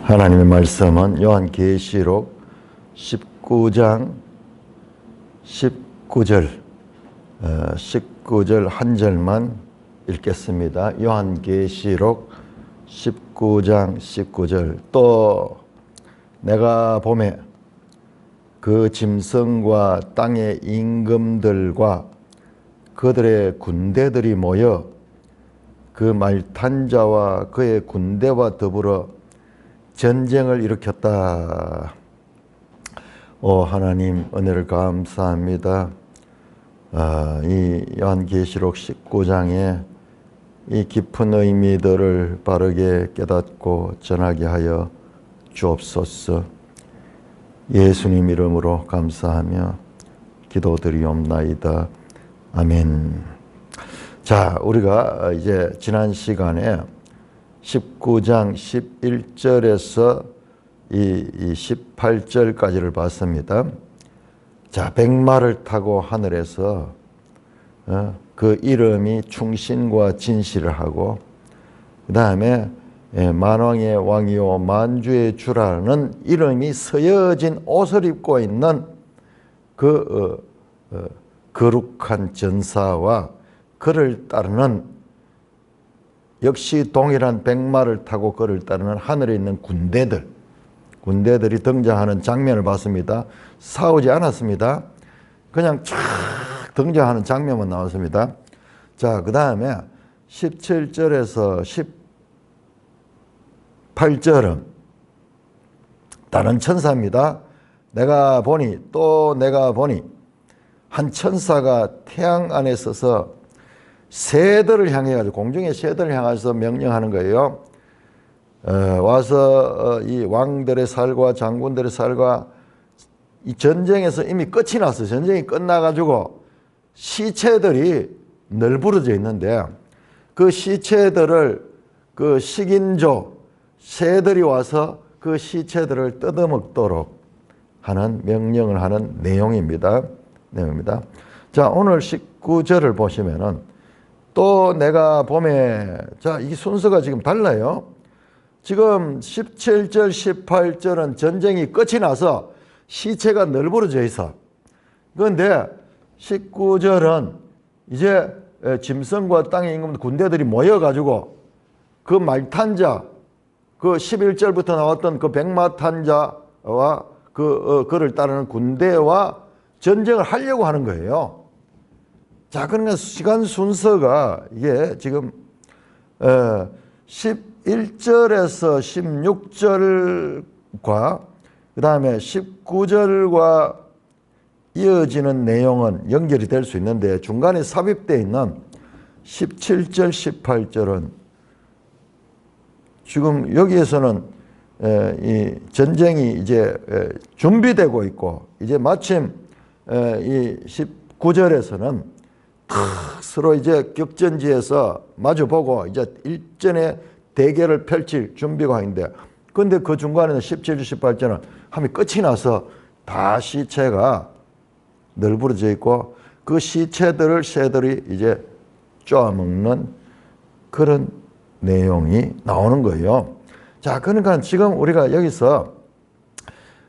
하나님의 말씀은 요한계시록 19장 19절 한 절만 읽겠습니다. 요한계시록 19장 19절. 또 내가 보매 그 짐승과 땅의 임금들과 그들의 군대들이 모여 그 말탄 자와 그의 군대와 더불어 전쟁을 일으켰다. 오 하나님, 은혜를 감사합니다. 이 요한계시록 19장의 이 깊은 의미들을 바르게 깨닫고 전하게 하여 주옵소서. 예수님 이름으로 감사하며 기도드리옵나이다. 아멘. 자, 우리가 이제 지난 시간에 19장 11절에서 이 18절까지를 봤습니다. 자, 백마를 타고 하늘에서 그 이름이 충신과 진실을 하고, 그 다음에 만왕의 왕이요 만주의 주라는 이름이 서여진 옷을 입고 있는 그 거룩한 전사와 그를 따르는, 역시 동일한 백마를 타고 그를 따르는 하늘에 있는 군대들이 등장하는 장면을 봤습니다. 싸우지 않았습니다. 그냥 쫙 등장하는 장면만 나왔습니다. 자, 그 다음에 17절에서 18절은 다른 천사입니다. 내가 보니 한 천사가 태양 안에 서서 새들을 향해 가지고, 공중의 새들을 향해서 명령하는 거예요. 와서 이 왕들의 살과 장군들의 살과 이 전쟁에서 이미 끝이 났어. 전쟁이 끝나가지고 시체들이 널브러져 있는데, 그 시체들을 그 식인조 새들이 와서 그 시체들을 뜯어먹도록 하는 명령을 하는 내용입니다. 자, 오늘 19절을 보시면은 또 내가 보매, 자, 이 순서가 지금 달라요. 지금 17절, 18절은 전쟁이 끝이 나서 시체가 널브러져 있어. 그런데 19절은 이제 짐승과 땅의 임금 군대들이 모여가지고 그 말탄자, 그 11절부터 나왔던 그 백마탄자와 그를 따르는 군대와 전쟁을 하려고 하는 거예요. 자, 그러니까 시간 순서가 이게 지금 11절에서 16절과 그 다음에 19절과 이어지는 내용은 연결이 될 수 있는데, 중간에 삽입되어 있는 17절, 18절은 지금 여기에서는 이 전쟁이 이제 준비되고 있고, 이제 마침 이 19절에서는 서로 이제 격전지에서 마주보고 이제 일전에 대결을 펼칠 준비가 있는데, 근데 그 중간에는 17절, 18절은 함이 끝이 나서 다 시체가 널브러져 있고, 그 시체들을 새들이 이제 쪼아먹는 그런 내용이 나오는 거예요. 자, 그러니까 지금 우리가 여기서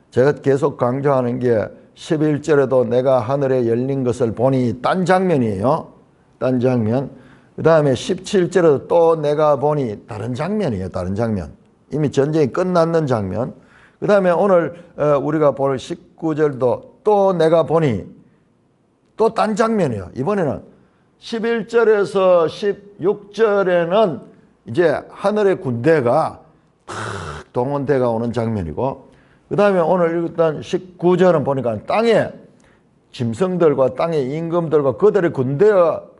제가 계속 강조하는 게 11절에도 내가 하늘에 열린 것을 보니, 딴 장면이에요. 딴 장면. 그 다음에 17절에도 또 내가 보니, 다른 장면이에요. 다른 장면. 이미 전쟁이 끝났는 장면. 그 다음에 오늘 우리가 볼 19절도 또 내가 보니, 또 딴 장면이에요. 이번에는 11절에서 16절에는 이제 하늘의 군대가 동원대가 오는 장면이고, 그 다음에 오늘 읽었던 19절은 보니까 땅에 짐승들과 땅의 임금들과 그들의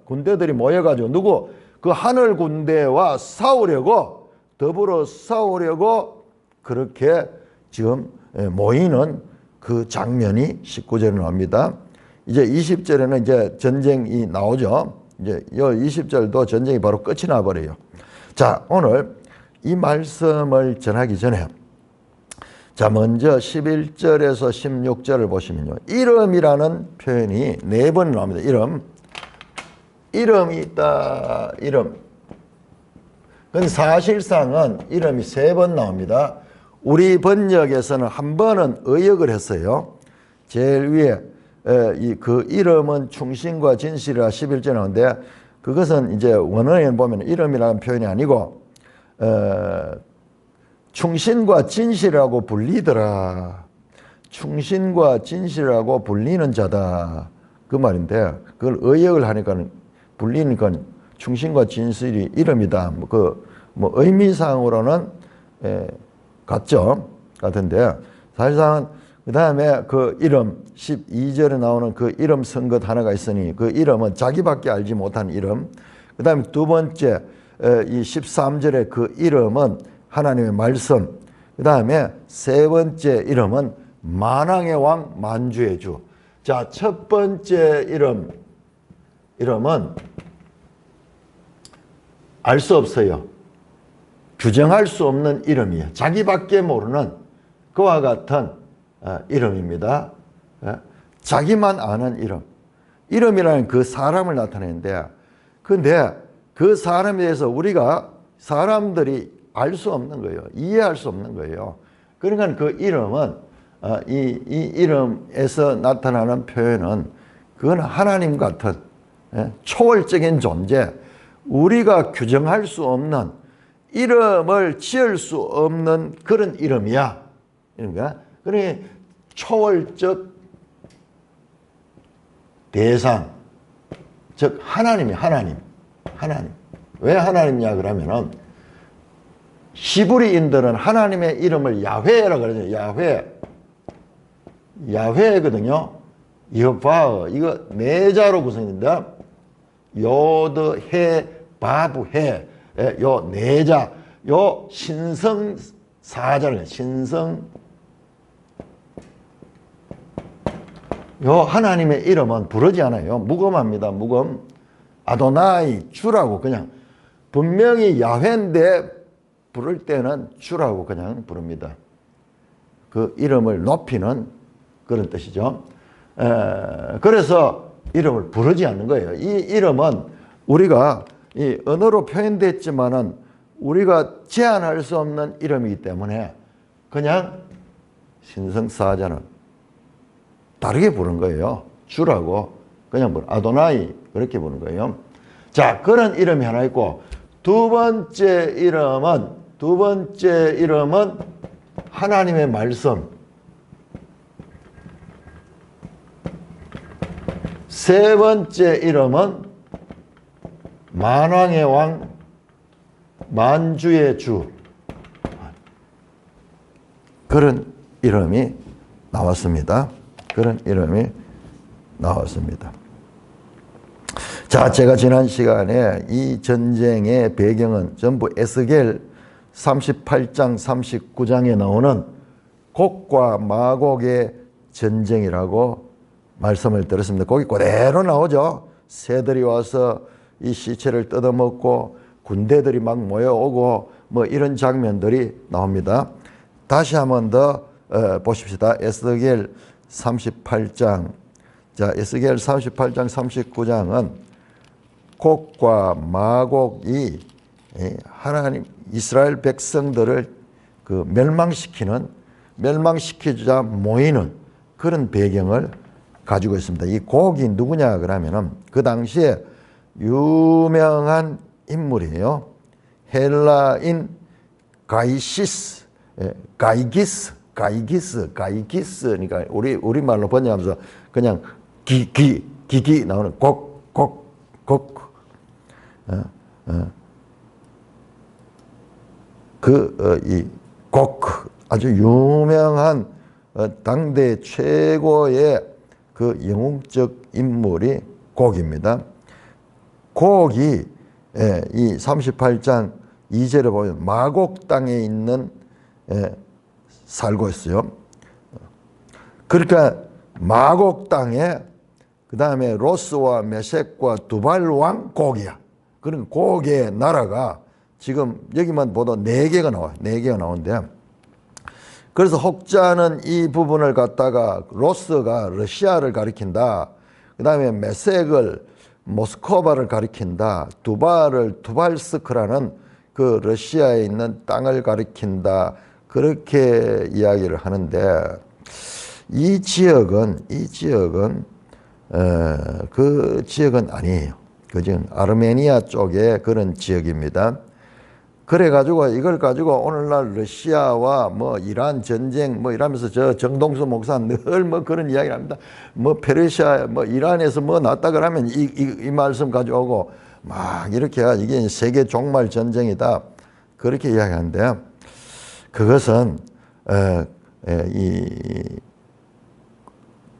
군대들이 모여가지고 누구? 그 하늘 군대와 싸우려고, 더불어 싸우려고 그렇게 지금 모이는 그 장면이 19절에 나옵니다. 이제 20절에는 이제 전쟁이 나오죠. 이제 이 20절도 전쟁이 바로 끝이 나버려요. 자, 오늘 이 말씀을 전하기 전에, 자, 먼저 11절에서 16절을 보시면요, 이름이라는 표현이 4번 나옵니다. 이름이 있다. 이름. 근데 사실상은 이름이 3번 나옵니다. 우리 번역에서는 한 번은 의역을 했어요. 제일 위에 그 이름은 충신과 진실이라 11절 나오는데, 그것은 이제 원어에 보면 이름이라는 표현이 아니고 충신과 진실이라고 불리더라. 충신과 진실이라고 불리는 자다, 그 말인데, 그걸 의역을 하니까 불리니까 충신과 진실이 이름이다. 뭐 의미상으로는 같은데, 사실상은 그 다음에 그 이름 12절에 나오는 그 이름 쓴 것 하나가 있으니, 그 이름은 자기밖에 알지 못한 이름. 그 다음에 두 번째 이 13절에 그 이름은 하나님의 말씀. 그 다음에 세 번째 이름은 만왕의 왕 만주의 주. 자, 첫 번째 이름은 알 수 없어요. 규정할 수 없는 이름이에요. 자기밖에 모르는 그와 같은 이름입니다. 자기만 아는 이름. 이름이라는 그 사람을 나타내는데, 근데 그 사람에 대해서 우리가 사람들이 알 수 없는 거예요. 이해할 수 없는 거예요. 그러니까 그 이름은 이 이름에서 나타나는 표현은 그건 하나님 같은 초월적인 존재, 우리가 규정할 수 없는, 이름을 지을 수 없는 그런 이름이야. 그러니까 초월적 대상, 즉 하나님. 왜 하나님이냐 그러면은 히브리인들은 하나님의 이름을 야훼라고 그러죠. 야훼거든요. 여호와, 이거 네 자로 구성인데, 요드 해 바브 해, 요 네 자, 요 신성 사자를, 신성, 요 하나님의 이름은 부르지 않아요. 무검합니다. 무검. 아도나이, 주라고 그냥, 분명히 야훼인데 부를 때는 주라고 그냥 부릅니다. 그 이름을 높이는 그런 뜻이죠. 그래서 이름을 부르지 않는 거예요. 이 이름은 우리가 이 언어로 표현됐지만은 우리가 제한할 수 없는 이름이기 때문에 그냥 신성사자는 다르게 부른 거예요. 주라고 그냥 아도나이 그렇게 부른 거예요. 자, 그런 이름이 하나 있고, 두 번째 이름은 하나님의 말씀. 세 번째 이름은 만왕의 왕 만주의 주. 그런 이름이 나왔습니다. 자, 제가 지난 시간에 이 전쟁의 배경은 전부 에스겔 38장 39장에 나오는 곡과 마곡의 전쟁이라고 말씀을 드렸습니다. 거기 그대로 나오죠. 새들이 와서 이 시체를 뜯어먹고 군대들이 막 모여오고 뭐 이런 장면들이 나옵니다. 다시 한번 더 보십시다. 에스겔 38장. 자, 에스겔 38장 39장은 곡과 마곡이 하나님 이스라엘 백성들을 그 멸망시키자 모이는 그런 배경을 가지고 있습니다. 이 곡이 누구냐 그러면은 그 당시에 유명한 인물이에요. 헬라인 가이시스, 가이기스. 그러니까 우리말로 번역하면서 그냥 기기 나오는 곡. 이 곡, 아주 유명한 당대 최고의 그 영웅적 인물이 곡입니다. 곡이 이 38장 2절에 보면 마곡 땅에 있는 살고 있어요. 그러니까 마곡 땅에 그 다음에 로스와 메섹과 두발 왕 곡이야. 그런 곡의 나라가 지금 여기만 보도 4개가 나와요. 4개가 나오는데, 그래서 혹자는 이 부분을 갖다가 로스가 러시아를 가리킨다. 그 다음에 메섹을 모스크바를 가리킨다. 두발을 두발스크라는 그 러시아에 있는 땅을 가리킨다. 그렇게 이야기를 하는데 이 지역은 그 지역은 아니에요. 그 지금 아르메니아 쪽의 그런 지역입니다. 그래가지고 이걸 가지고 오늘날 러시아와 뭐 이란 전쟁 뭐 이러면서 저 정동수 목사 늘 뭐 그런 이야기를 합니다. 뭐 페르시아 뭐 이란에서 뭐 났다 그러면 이 말씀 가져오고 막 이렇게 해가 이게 세계 종말 전쟁이다 그렇게 이야기하는데 그것은 이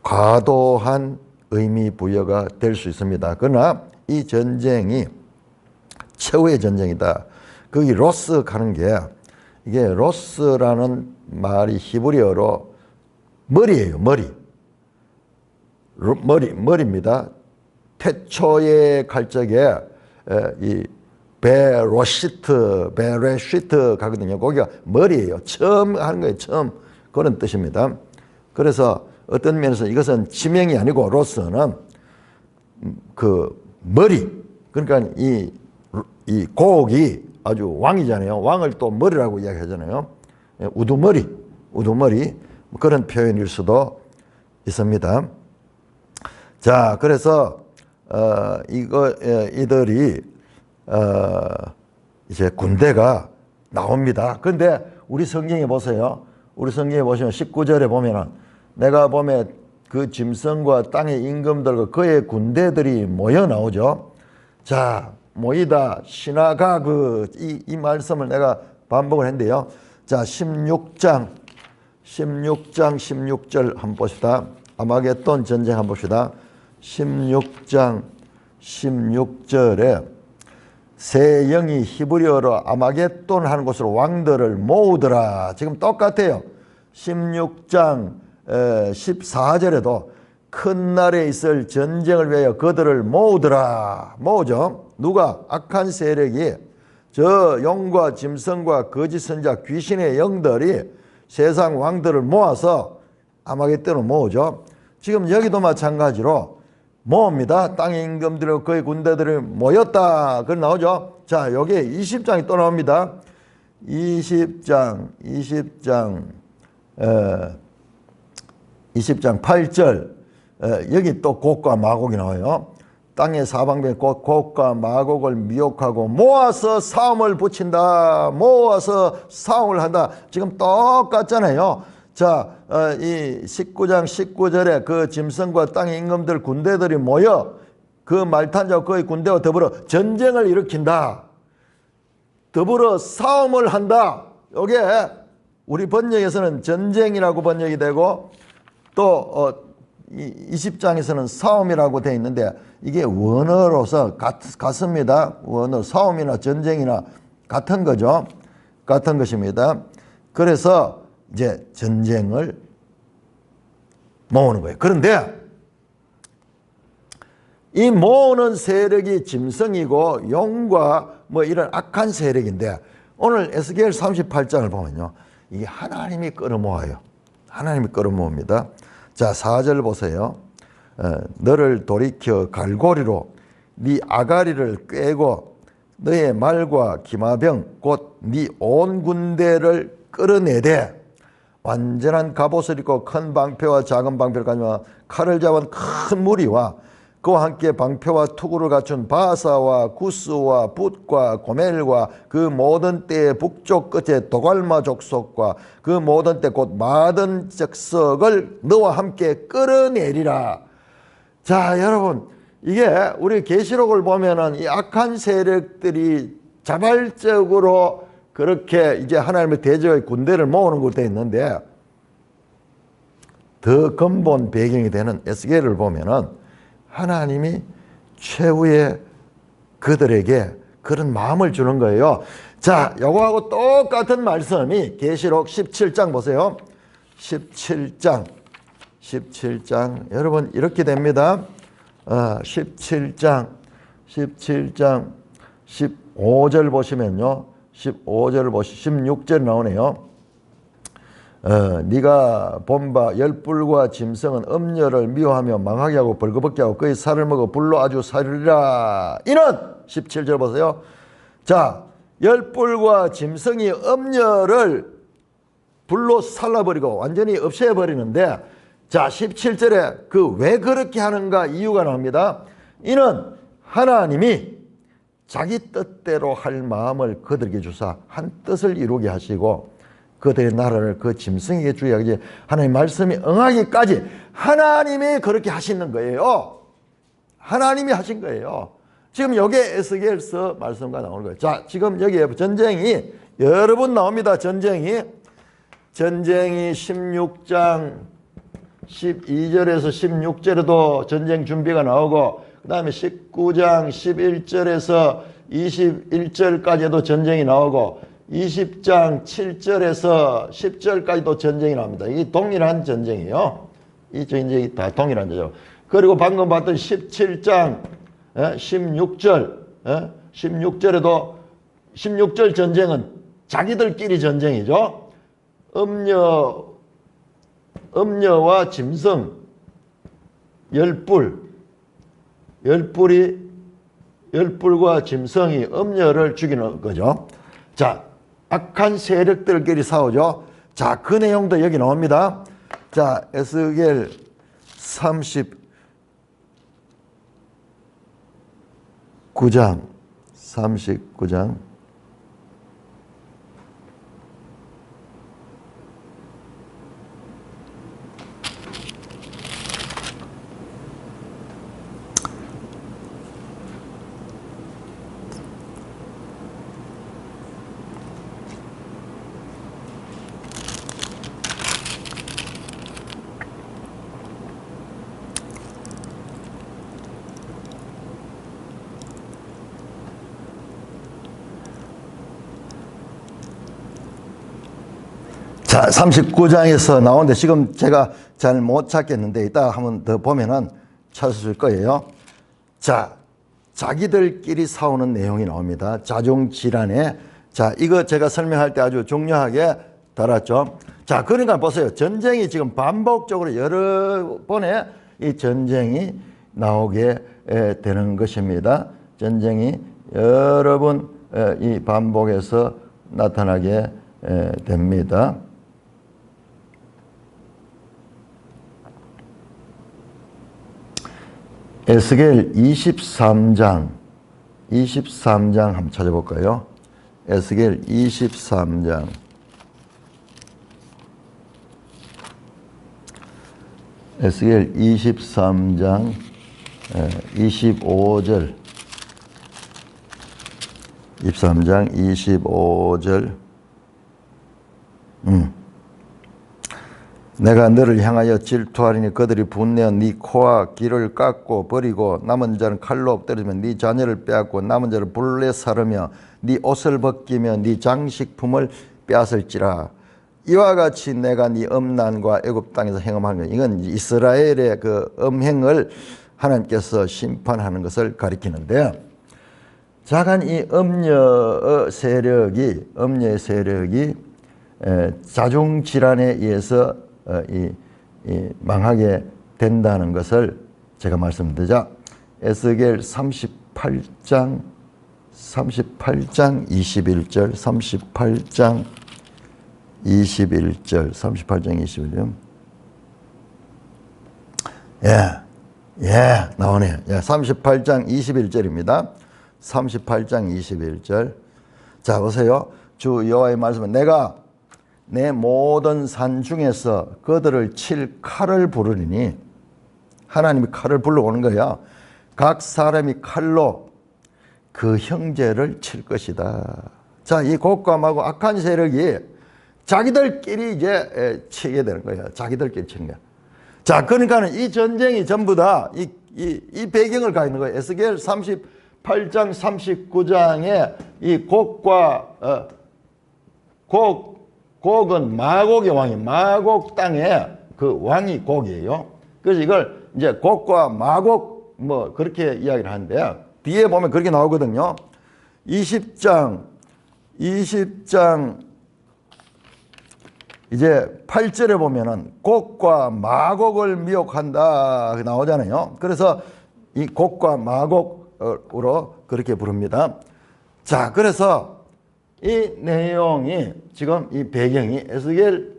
과도한 의미 부여가 될 수 있습니다. 그러나 이 전쟁이 최후의 전쟁이다. 거기 로스 가는 게 이게 로스라는 말이 히브리어로 머리예요. 머리입니다. 태초에 갈 적에 이 베레시트 가거든요. 거기가 머리예요. 처음 하는 거예요. 처음 그런 뜻입니다. 그래서 어떤 면에서 이것은 지명이 아니고 로스는 그 머리 그러니까 이 고옥이 아주 왕이잖아요. 왕을 또 머리라고 이야기하잖아요. 우두머리 그런 표현일 수도 있습니다. 자, 그래서 이들이 이제 군대가 나옵니다. 그런데 우리 성경에 보세요. 우리 성경에 보시면 19절에 보면은 내가 보면 그 짐승과 땅의 임금들과 그의 군대들이 모여 나오죠. 자, 모이다 시나가 이 말씀을 내가 반복을 했는데요. 자, 16장 16절 한번 봅시다. 아마겟돈 전쟁 한번 봅시다. 16장 16절에 새 영이 히브리어로 아마겟돈 하는 곳으로 왕들을 모으더라. 지금 똑같아요. 16장 14절에도 큰 날에 있을 전쟁을 위하여 그들을 모으더라. 모으죠. 누가? 악한 세력이 저 용과 짐승과 거짓 선자 귀신의 영들이 세상 왕들을 모아서 아마겟돈을 모으죠. 지금 여기도 마찬가지로 모읍니다. 땅의 임금들과 그의 군대들이 모였다. 그걸 나오죠. 자, 여기에 20장이 또 나옵니다. 20장 8절 여기 또 곡과 마곡이 나와요. 땅의 사방에 곡과 마곡을 미혹하고 모아서 싸움을 붙인다. 모아서 싸움을 한다. 지금 똑같잖아요. 자, 이 19장 19절에 그 짐승과 땅의 임금들 군대들이 모여 그 말탄자와 그의 군대와 더불어 전쟁을 일으킨다. 더불어 싸움을 한다. 이게 우리 번역에서는 전쟁이라고 번역이 되고 또 20장에서는 싸움이라고 되어 있는데 이게 원어로서 같습니다. 원어 싸움이나 전쟁이나 같은 거죠. 같은 것입니다. 그래서 이제 전쟁을 모으는 거예요. 그런데 이 모으는 세력이 짐승이고 용과 뭐 이런 악한 세력인데 오늘 에스겔 38장을 보면요. 이게 하나님이 끌어모아요. 하나님이 끌어모읍니다. 자, 4절 보세요. 너를 돌이켜 갈고리로 네 아가리를 꿰고 너의 말과 기마병 곧 네 온 군대를 끌어내되 완전한 갑옷을 입고 큰 방패와 작은 방패를 가지고 칼을 잡은 큰 무리와 그와 함께 방패와 투구를 갖춘 바사와 구스와 붓과 고멜과 그 모든 때의 북쪽 끝에 도갈마 족속과 그 모든 때 곧 마든 적석을 너와 함께 끌어내리라. 자, 여러분, 이게 우리 계시록을 보면은 이 악한 세력들이 자발적으로 그렇게 이제 하나님의 대적의 군대를 모으는 것도 있는데 더 근본 배경이 되는 에스겔을 보면은 하나님이 최후의 그들에게 그런 마음을 주는 거예요. 자, 요거하고 똑같은 말씀이 계시록 17장 보세요. 17장 여러분 이렇게 됩니다. 17장 15절 보시면요. 15절을 보시 16절 나오네요. 네가 본 바 열불과 짐승은 음녀를 미워하며 망하게 하고 벌거벗게 하고 그의 살을 먹어 불로 아주 사르리라. 이는 17절 보세요. 자, 열불과 짐승이 음녀를 불로 살라버리고 완전히 없애버리는데, 자 17절에 그 왜 그렇게 하는가 이유가 나옵니다. 이는 하나님이 자기 뜻대로 할 마음을 그들에게 주사 한 뜻을 이루게 하시고 그들의 나라를 그 짐승에게 주게 하지, 하나님 말씀이 응하기까지 하나님이 그렇게 하시는 거예요. 하나님이 하신 거예요. 지금 여기에 에스겔서 말씀과 나오는 거예요. 자, 지금 여기에 전쟁이 여러 번 나옵니다. 전쟁이 16장 12절에서 16절에도 전쟁 준비가 나오고, 그 다음에 19장 11절에서 21절까지도 전쟁이 나오고, 20장 7절에서 10절까지도 전쟁이 나옵니다. 이게 동일한 전쟁이에요. 이 전쟁이 다 동일한 전쟁. 그리고 방금 봤던 17장 16절 16절 전쟁은 자기들끼리 전쟁이죠. 음녀와 짐승 열불과 짐승이 음녀를 죽이는 거죠. 자, 악한 세력들끼리 싸우죠. 자, 그 내용도 여기 나옵니다. 자, 에스겔 39장 자, 39장에서 나오는데 지금 제가 잘 못 찾겠는데 이따 한번 더 보면은 찾으실 거예요. 자, 자기들끼리 싸우는 내용이 나옵니다. 자중질환에. 자, 이거 제가 설명할 때 아주 중요하게 달았죠. 자, 그러니까 보세요. 전쟁이 지금 반복적으로 여러 번의 이 전쟁이 나오게 되는 것입니다. 전쟁이 여러 번 이 반복해서 나타나게 됩니다. 에스겔 23장 한번 찾아볼까요? 에스겔 23장 25절 23장 25절 내가 너를 향하여 질투하리니 그들이 분내어 네 코와 귀를 깎고 버리고 남은 자는 칼로 엎드리면 네 자녀를 빼앗고 남은 자를 불에 사르며 네 옷을 벗기며 네 장식품을 빼앗을지라. 이와 같이 내가 네 음란과 애굽 땅에서 행함하는 것. 이건 이스라엘의 그 음행을 하나님께서 심판하는 것을 가리키는데, 자간 이 음녀의 세력이 자중질환에 의해서 망하게 된다는 것을 제가 말씀드리자, 에스겔 38장 21절 38장 21절 나오네요. 38장 21절입니다. 38장 21절. 자, 보세요. 주 여호와의 말씀은 내가 내 모든 산 중에서 그들을 칠 칼을 부르리니, 하나님이 칼을 불러오는 거야. 각 사람이 칼로 그 형제를 칠 것이다. 자, 이 곡감하고 악한 세력이 자기들끼리 이제 치게 되는 거예요. 자기들끼리 치는 거야. 자, 그러니까는 이 전쟁이 전부 다 이 배경을 가 있는 거예요. 에스겔 38장 39장에 이 곡과 곡은 마곡의 왕이에요. 마곡 땅에 그 왕이 곡이에요. 그래서 이걸 이제 곡과 마곡 뭐 그렇게 이야기를 하는데, 뒤에 보면 그렇게 나오거든요. 20장 이제 8절에 보면은 곡과 마곡을 미혹한다 나오잖아요. 그래서 이 곡과 마곡으로 그렇게 부릅니다. 자, 그래서 이 내용이 지금 이 배경이 에스겔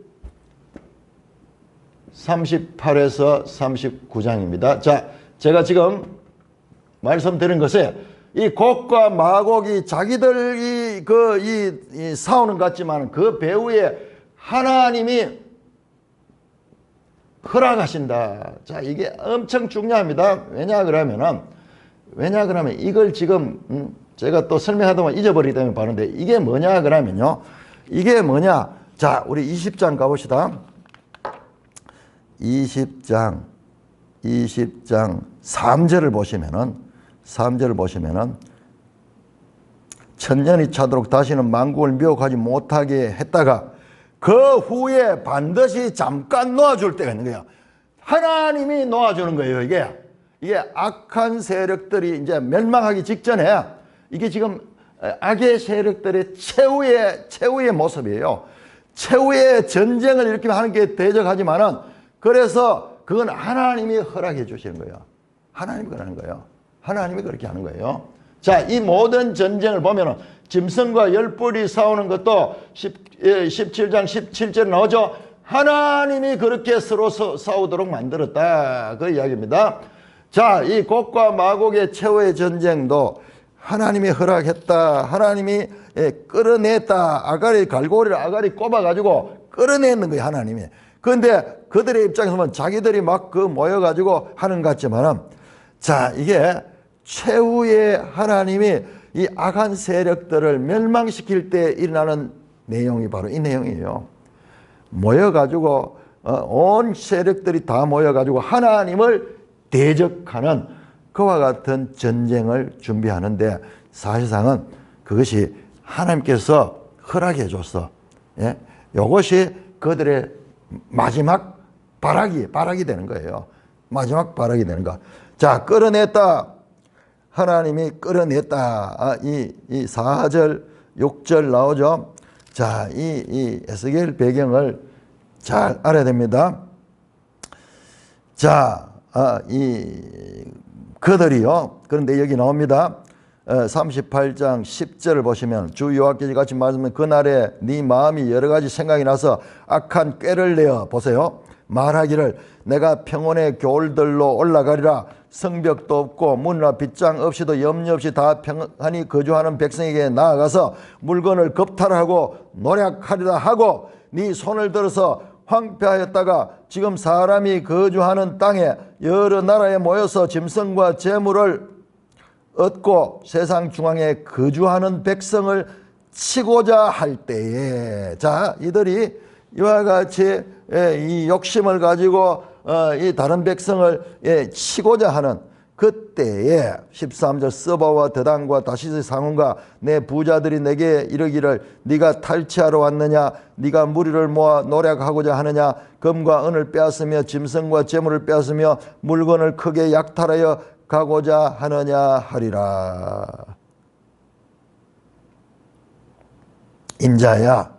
38에서 39장입니다. 자, 제가 지금 말씀드린 것에 이 곡과 마곡이 자기들이 이 싸우는 것 같지만 그 배후에 하나님이 허락하신다. 자, 이게 엄청 중요합니다. 왜냐 그러면 이걸 지금 제가 또 설명하다 보면 잊어버리기 때문에 바는데 이게 뭐냐 그러면요. 이게 뭐냐. 자, 우리 20장 가봅시다. 20장 3절을 보시면은 천년이 차도록 다시는 만국을 미혹하지 못하게 했다가 그 후에 반드시 잠깐 놓아줄 때가 있는 거예요. 하나님이 놓아주는 거예요. 이게 악한 세력들이 이제 멸망하기 직전에 이게 지금 악의 세력들의 최후의 모습이에요. 최후의 전쟁을 일으키면 하는 게 대적하지만은 그래서 그건 하나님이 허락해 주시는 거예요. 하나님이 그러는 거예요. 하나님이 그렇게 하는 거예요. 자, 이 모든 전쟁을 보면은 짐승과 열뿔이 싸우는 것도 17장 17절 나오죠. 하나님이 그렇게 서로 싸우도록 만들었다. 그 이야기입니다. 자, 이 곡과 마곡의 최후의 전쟁도 하나님이 허락했다. 하나님이 끌어냈다. 갈고리를 아가리 꼽아가지고 끌어내는 거예요. 하나님이. 그런데 그들의 입장에서 보면 자기들이 막 모여가지고 하는 것 같지만은 자, 이게 최후의 하나님이 이 악한 세력들을 멸망시킬 때 일어나는 내용이 바로 이 내용이에요. 모여가지고 온 세력들이 다 모여가지고 하나님을 대적하는 그와 같은 전쟁을 준비하는데 사실상은 그것이 하나님께서 허락해 줬어. 예? 이것이 그들의 마지막 발악이 되는 거예요. 마지막 발악이 되는 거. 자, 끌어냈다. 하나님이 끌어냈다. 이 4절, 6절 나오죠. 자, 이 에스겔 배경을 잘 알아야 됩니다. 자, 그들이요. 그런데 여기 나옵니다. 38장 10절을 보시면 주 여호와께서 같이 말씀하면 그날에 네 마음이 여러 가지 생각이 나서 악한 꾀를 내어 보세요. 말하기를 내가 평온의 겨울들로 올라가리라. 성벽도 없고 문이나 빗장 없이도 염려 없이 다 평안히 거주하는 백성에게 나아가서 물건을 겁탈하고 노략하리라 하고 네 손을 들어서 황폐하였다가 지금 사람이 거주하는 땅에 여러 나라에 모여서 짐승과 재물을 얻고 세상 중앙에 거주하는 백성을 치고자 할 때에 자, 이들이 이와 같이 이 욕심을 가지고 이 다른 백성을 치고자 하는 그때에 13절 서바와 드단과 다시스 상원과 내 부자들이 내게 이르기를 네가 탈취하러 왔느냐 네가 무리를 모아 노략하고자 하느냐 금과 은을 빼앗으며 짐승과 재물을 빼앗으며 물건을 크게 약탈하여 가고자 하느냐 하리라. 인자야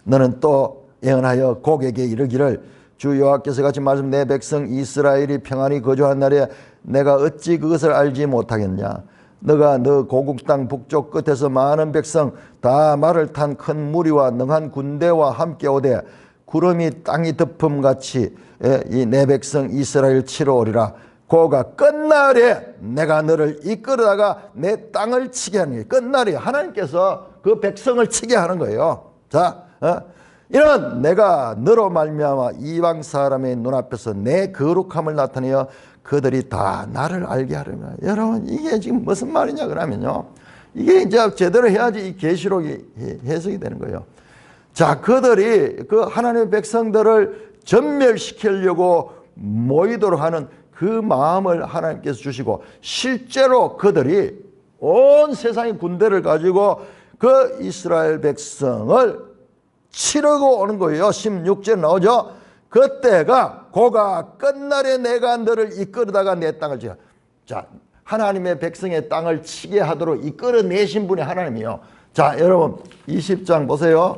너는 또 예언하여 곡에게 이르기를 주 여호와께서 같이 말씀 내 백성 이스라엘이 평안히 거주한 날에 내가 어찌 그것을 알지 못하겠냐. 너가 너 고국 땅 북쪽 끝에서 많은 백성 다 말을 탄 큰 무리와 능한 군대와 함께 오되 구름이 땅이 덮음같이 이 내 백성 이스라엘 치러 오리라. 고가 끝날에 내가 너를 이끌어다가 내 땅을 치게 하는 거예요. 끝날에 하나님께서 그 백성을 치게 하는 거예요. 자, 이는 내가 너로 말미암아 이방 사람의 눈앞에서 내 거룩함을 나타내어 그들이 다 나를 알게 하려면 여러분 이게 지금 무슨 말이냐 그러면요. 이게 이제 제대로 해야지 이 계시록이 해석이 되는 거예요. 자, 그들이 그 하나님의 백성들을 전멸시키려고 모이도록 하는 그 마음을 하나님께서 주시고 실제로 그들이 온 세상의 군대를 가지고 그 이스라엘 백성을 치르고 오는 거예요. 16절 나오죠. 그때가 고가 끝날에 내가 너를 이끌어다가 내 땅을 치라. 자, 하나님의 백성의 땅을 치게 하도록 이끌어내신 분이 하나님이요. 자, 여러분 20장 보세요.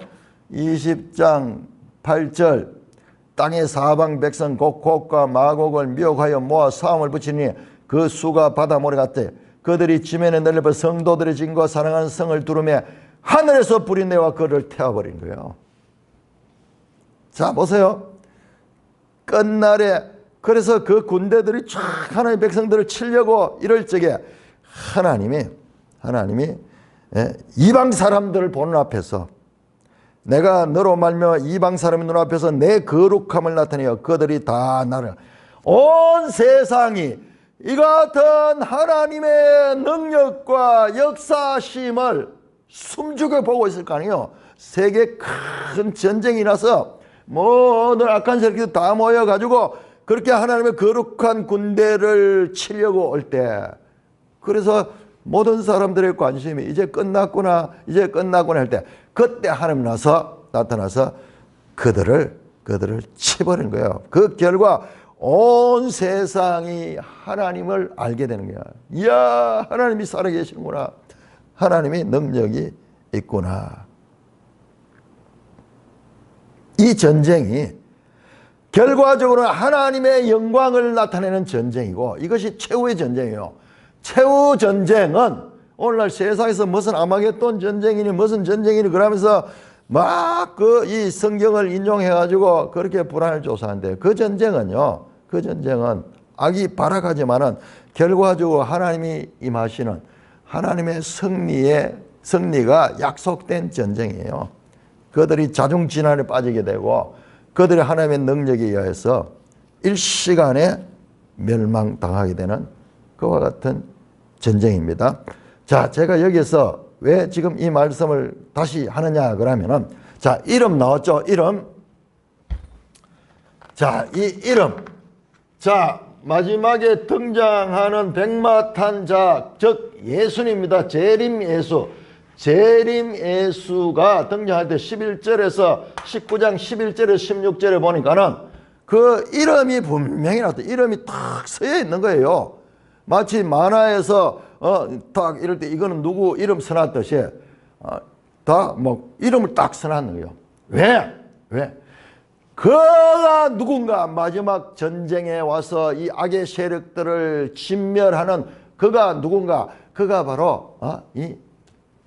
20장 8절 땅의 사방 백성 곡과 마곡을 미혹하여 모아 싸움을 붙이니 그 수가 바다 모래 같대. 그들이 지면에 널려 성도들의 진과 사랑하는 성을 두르며 하늘에서 불이 내와 그를 태워버린 거예요. 자, 보세요. 끝날에 그래서 그 군대들이 쫙 하나님의 백성들을 치려고 이럴 적에 하나님이 이방 사람들을 보는 앞에서 내가 너로 말미암아 이방 사람의 눈앞에서 내 거룩함을 나타내어 그들이 다 나를 온 세상이 이 같은 하나님의 능력과 역사심을 숨죽여 보고 있을 거 아니에요. 세계 큰 전쟁이 나서 모든 악한 세력들이 다 모여가지고 그렇게 하나님의 거룩한 군대를 치려고 올 때 그래서 모든 사람들의 관심이 이제 끝났구나 할 때 그때 하나님 나타나서 그들을 치버리는 거예요. 그 결과 온 세상이 하나님을 알게 되는 거야. 이야, 하나님이 살아계시는구나. 하나님이 능력이 있구나. 이 전쟁이 결과적으로 하나님의 영광을 나타내는 전쟁이고 이것이 최후의 전쟁이에요. 최후 전쟁은 오늘날 세상에서 무슨 아마겟돈 전쟁이니 무슨 전쟁이니 그러면서 막 이 성경을 인용해가지고 그렇게 불안을 조사하는데 그 전쟁은 악이 발악하지만은 결과적으로 하나님이 임하시는 하나님의 승리가 약속된 전쟁이에요. 그들이 자중진환에 빠지게 되고 그들이 하나님의 능력에 의해서 일시간에 멸망당하게 되는 그와 같은 전쟁입니다. 자, 제가 여기서 왜 지금 이 말씀을 다시 하느냐 그러면은 자, 이름 나왔죠? 이름. 자, 이 이름. 자, 마지막에 등장하는 백마탄 자, 즉 예수님입니다. 재림 예수. 재림 예수가 등장할 때 11절에서 19장 11절에서 16절에 보니까는 그 이름이 분명히 나왔다. 이름이 딱 서여 있는 거예요. 마치 만화에서 딱 이럴 때 이거는 누구 이름 써놨듯이 다 뭐 이름을 딱 써놨는 거예요. 왜? 그가 누군가 마지막 전쟁에 와서 이 악의 세력들을 진멸하는 그가 누군가 그가 바로 이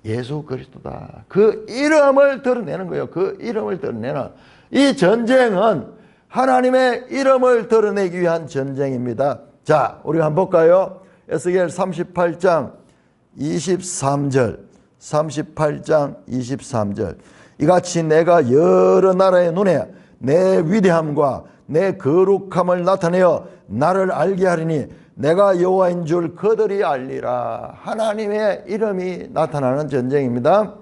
예수 그리스도다. 그 이름을 드러내는 거예요. 그 이름을 드러내는 이 전쟁은 하나님의 이름을 드러내기 위한 전쟁입니다. 자, 우리가 한번 볼까요? 에스겔 38장 23절 38장 23절 이같이 내가 여러 나라의 눈에 내 위대함과 내 거룩함을 나타내어 나를 알게 하리니 내가 여호와인 줄 그들이 알리라. 하나님의 이름이 나타나는 전쟁입니다.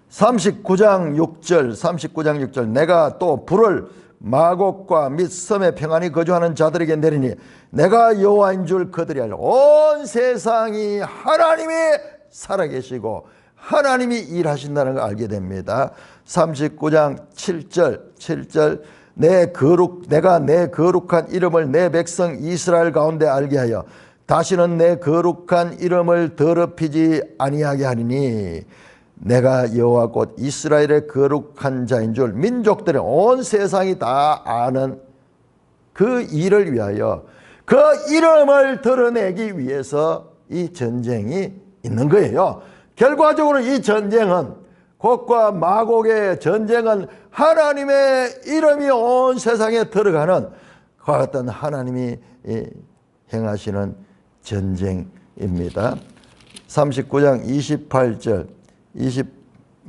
39장 6절 내가 또 불을 마곡과 및 섬에 평안히 거주하는 자들에게 내리니 내가 여호와인 줄 그들이 알라. 온 세상이 하나님이 살아계시고 하나님이 일하신다는 걸 알게 됩니다. 39장 7절 내가 내 거룩한 이름을 내 백성 이스라엘 가운데 알게 하여 다시는 내 거룩한 이름을 더럽히지 아니하게 하리니 내가 여호와 곧 이스라엘의 거룩한 자인 줄 민족들의 온 세상이 다 아는 그 일을 위하여 그 이름을 드러내기 위해서 이 전쟁이 있는 거예요. 결과적으로 이 전쟁은 곡과 마곡의 전쟁은 하나님의 이름이 온 세상에 들어가는 그와 같은 하나님이 행하시는 전쟁입니다. 39장 28절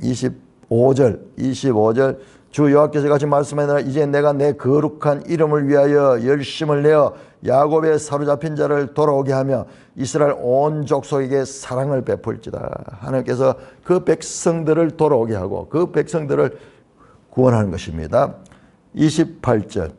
25절 주 여호와께서 같이 말씀하시느라 이제 내가 내 거룩한 이름을 위하여 열심을 내어 야곱의 사로잡힌 자를 돌아오게 하며 이스라엘 온 족속에게 사랑을 베풀지다. 하나님께서 그 백성들을 돌아오게 하고 그 백성들을 구원하는 것입니다. 28절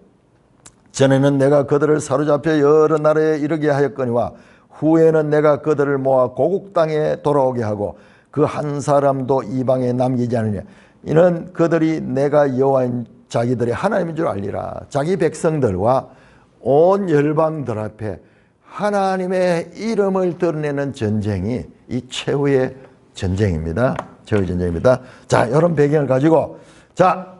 전에는 내가 그들을 사로잡혀 여러 나라에 이르게 하였거니와 후에는 내가 그들을 모아 고국 땅에 돌아오게 하고 그 한 사람도 이방에 남기지 않으냐. 이는 그들이 내가 여호와인 자기들의 하나님인 줄 알리라. 자기 백성들과 온 열방들 앞에 하나님의 이름을 드러내는 전쟁이 이 최후의 전쟁입니다. 최후의 전쟁입니다. 자, 이런 배경을 가지고 자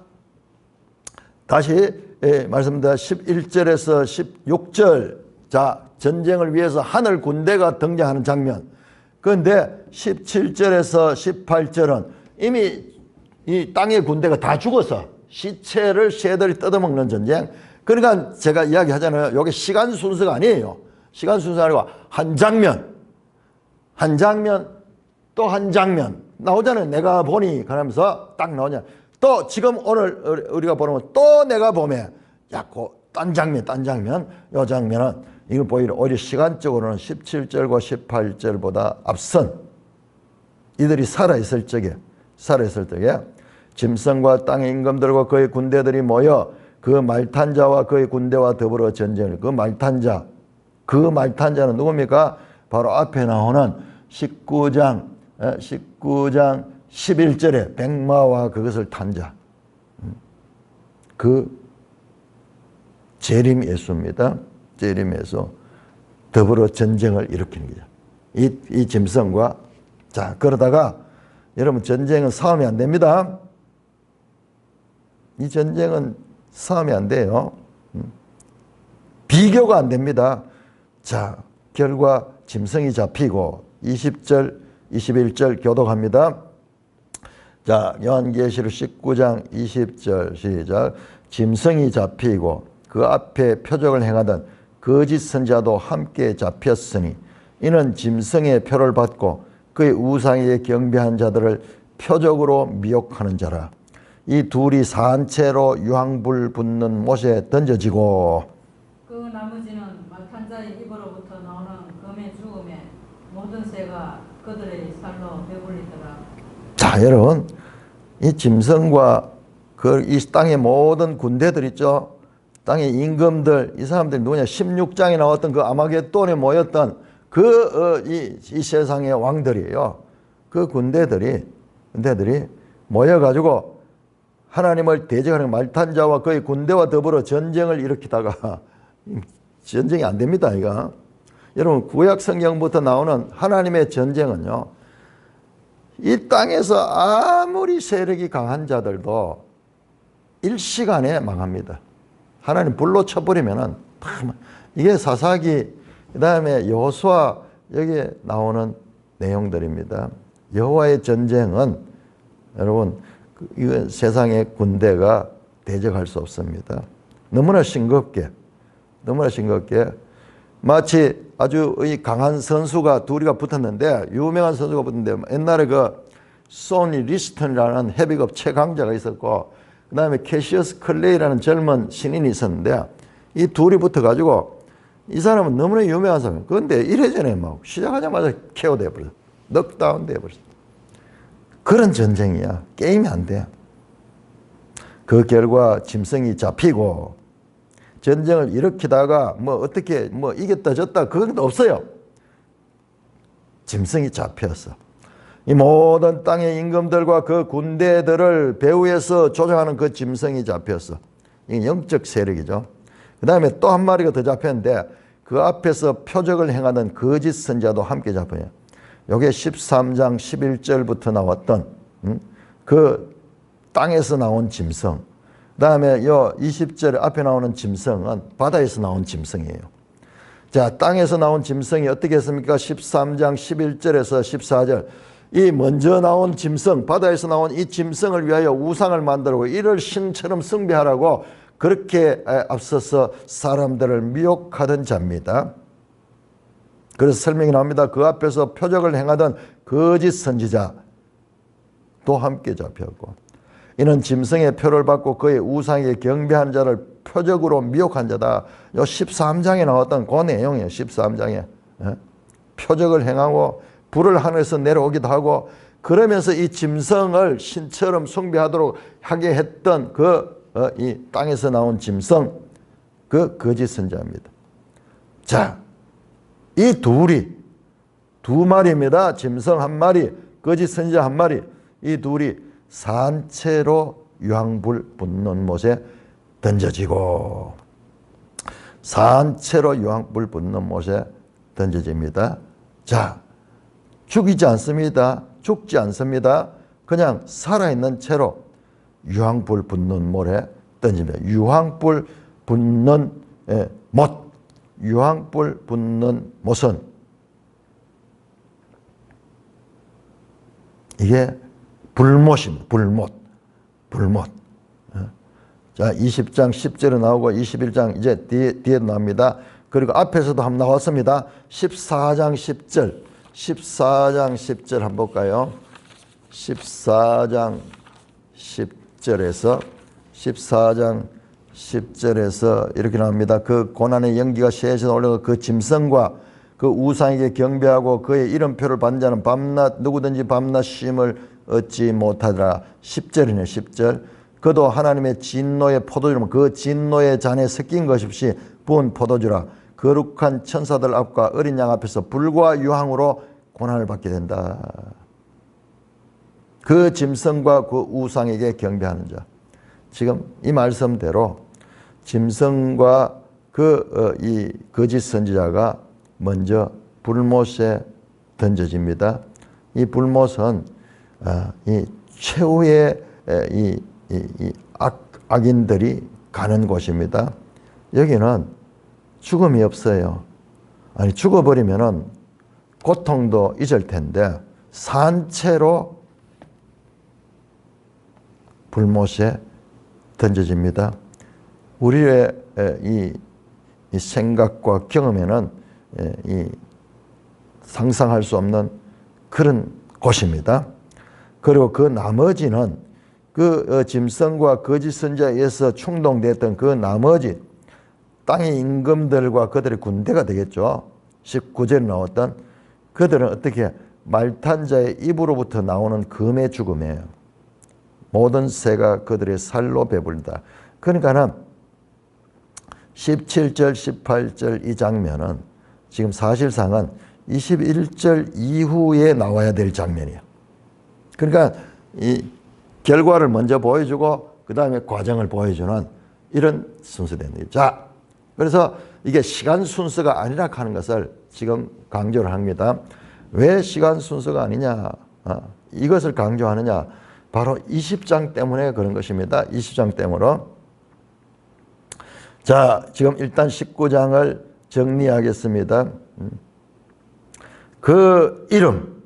다시 말씀드립니다. 11절에서 16절 자 전쟁을 위해서 하늘 군대가 등장하는 장면. 그런데 17절에서 18절은 이미 이 땅의 군대가 다 죽었어. 시체를 새들이 뜯어먹는 전쟁. 그러니까 제가 이야기하잖아요. 이게 시간 순서가 아니에요. 시간 순서가 아니고 한 장면 또 한 장면 나오잖아요. 내가 보니 그러면서 딱 나오냐. 또 지금 오늘 우리가 보면 또 내가 보면 딴 장면 이 장면은 이걸 오히려 시간적으로는 17절과 18절보다 앞선 이들이 살아있을 적에 짐승과 땅의 임금들과 그의 군대들이 모여 그 말탄 자와 그의 군대와 더불어 전쟁을. 그 말탄자는 누굽니까? 바로 앞에 나오는 19장 11절에 백마와 그것을 탄 자. 그 재림 예수입니다. 재림 예수. 더불어 전쟁을 일으키는 거죠. 이 짐승과. 자, 그러다가 여러분, 전쟁은 싸움이 안 됩니다. 이 전쟁은 싸움이 안 돼요. 비교가 안 됩니다. 자, 결과 짐승이 잡히고 20절, 21절 교독합니다. 자, 요한계시록 19장 20절 시작. 짐승이 잡히고 그 앞에 표적을 행하던 거짓 선지자도 함께 잡혔으니 이는 짐승의 표를 받고 그의 우상에 경배한 자들을 표적으로 미혹하는 자라. 이 둘이 산채로 유황불 붙는 못에 던져지고 그 나머지는 말탄자의 입으로부터 나오는 검의 죽음에 모든 새가 그들의 살로 배불리더라. 자, 여러분, 이 짐승과 이 땅의 모든 군대들 있죠. 땅의 임금들, 이 사람들이 누구냐? 16장에 나왔던 그 아마겟돈에 모였던 이 세상의 왕들이에요. 그 군대들이 모여가지고 하나님을 대적하는 말탄자와 그의 군대와 더불어 전쟁을 일으키다가 전쟁이 안 됩니다, 이거. 여러분, 구약 성경부터 나오는 하나님의 전쟁은요, 이 땅에서 아무리 세력이 강한 자들도 일시간에 망합니다. 하나님 불로 쳐버리면은 이게 사사기, 그 다음에 여호수아 여기에 나오는 내용들입니다. 여호와의 전쟁은 여러분, 이건 세상의 군대가 대적할 수 없습니다. 너무나 싱겁게 마치 아주 강한 선수가 둘이가 붙었는데, 유명한 선수가 붙었는데, 옛날에 그 소니 리스턴이라는 헤비급 최강자가 있었고, 그 다음에 캐시어스 클레이라는 젊은 신인이 있었는데, 이 둘이 붙어가지고 이 사람은 너무나 유명한 사람이에요. 그런데 1회전에 막 시작하자마자 KO 돼버렸어. 넉다운 돼버렸어. 그런 전쟁이야. 게임이 안 돼. 그 결과 짐승이 잡히고 전쟁을 일으키다가 어떻게 이겼다 졌다 그건 없어요. 짐승이 잡혔어. 이 모든 땅의 임금들과 그 군대들을 배후에서 조종하는 그 짐승이 잡혔어. 이게 영적 세력이죠. 그 다음에 또 한 마리가 더 잡혔는데 그 앞에서 표적을 행하던 거짓 선지자도 함께 잡혀요. 이게 13장 11절부터 나왔던 그 땅에서 나온 짐승. 그 다음에 요 20절 앞에 나오는 짐승은 바다에서 나온 짐승이에요. 자, 땅에서 나온 짐승이 어떻게 했습니까? 13장 11절에서 14절. 이 먼저 나온 짐승, 바다에서 나온 이 짐승을 위하여 우상을 만들고 이를 신처럼 숭배하라고 그렇게 앞서서 사람들을 미혹하던 자입니다. 그래서 설명이 나옵니다. 그 앞에서 표적을 행하던 거짓 선지자도 함께 잡혔고, 이는 짐승의 표를 받고 그의 우상에 경배한 자를 표적으로 미혹한 자다. 요 13장에 나왔던 그 내용이에요. 13장에 표적을 행하고 불을 하늘에서 내려오기도 하고, 그러면서 이 짐승을 신처럼 숭배하도록 하게 했던 이 땅에서 나온 짐승, 그 거짓 선지자입니다. 자, 이 두 마리입니다. 짐승 한 마리, 거짓 선지자 한 마리. 이 둘이 산채로 유황불 붙는 못에 던져지고, 산채로 유황불 붙는 못에 던져집니다. 자, 죽이지 않습니다. 죽지 않습니다. 그냥 살아있는 채로 유황불 붙는 못에 던집니다. 유황불 붙는 못. 유황불 붙는 못은 이게 불못입니다. 불못. 자, 20장 10절에 나오고 21장 이제 뒤에 나옵니다. 그리고 앞에서도 한번 나왔습니다. 14장 10절. 14장 10절 한번 볼까요? 14장 10절에서 이렇게 나옵니다. 그 고난의 연기가 셋에서 올라가 그 짐승과 그 우상에게 경배하고 그의 이름표를 받는 자는 밤낮 누구든지 밤낮 쉼을 얻지 못하더라. 10절이네요. 10절. 그도 하나님의 진노의 포도주로 그 진노의 잔에 섞인 것이 없이 부은 포도주라. 거룩한 천사들 앞과 어린 양 앞에서 불과 유황으로 고난을 받게 된다. 그 짐승과 그 우상에게 경배하는 자. 지금 이 말씀대로 짐승과 이 거짓 선지자가 먼저 불못에 던져집니다. 이 불못은 이 최후의 이 악인들이 가는 곳입니다. 여기는 죽음이 없어요. 아니 죽어버리면은 고통도 잊을 텐데 산채로 불못에 던져집니다. 우리의 이 생각과 경험에는 이 상상할 수 없는 그런 곳입니다. 그리고 그 나머지는 그 짐승과 거짓 선지자에 의해서 충동됐던 그 나머지 땅의 임금들과 그들의 군대가 되겠죠. 19절에 나왔던 그들은 어떻게 말탄 자의 입으로부터 나오는 금의 죽음이에요. 모든 새가 그들의 살로 배불다. 그러니까는 17절, 18절 이 장면은 지금 사실상은 21절 이후에 나와야 될 장면이에요. 그러니까 이 결과를 먼저 보여주고 그 다음에 과정을 보여주는 이런 순서된 거죠. 자, 그래서 이게 시간 순서가 아니라 하는 것을 지금 강조를 합니다. 왜 시간 순서가 아니냐? 이것을 강조하느냐? 바로 20장 때문에 그런 것입니다. 20장 때문에. 자, 지금 일단 19장을 정리하겠습니다. 그 이름.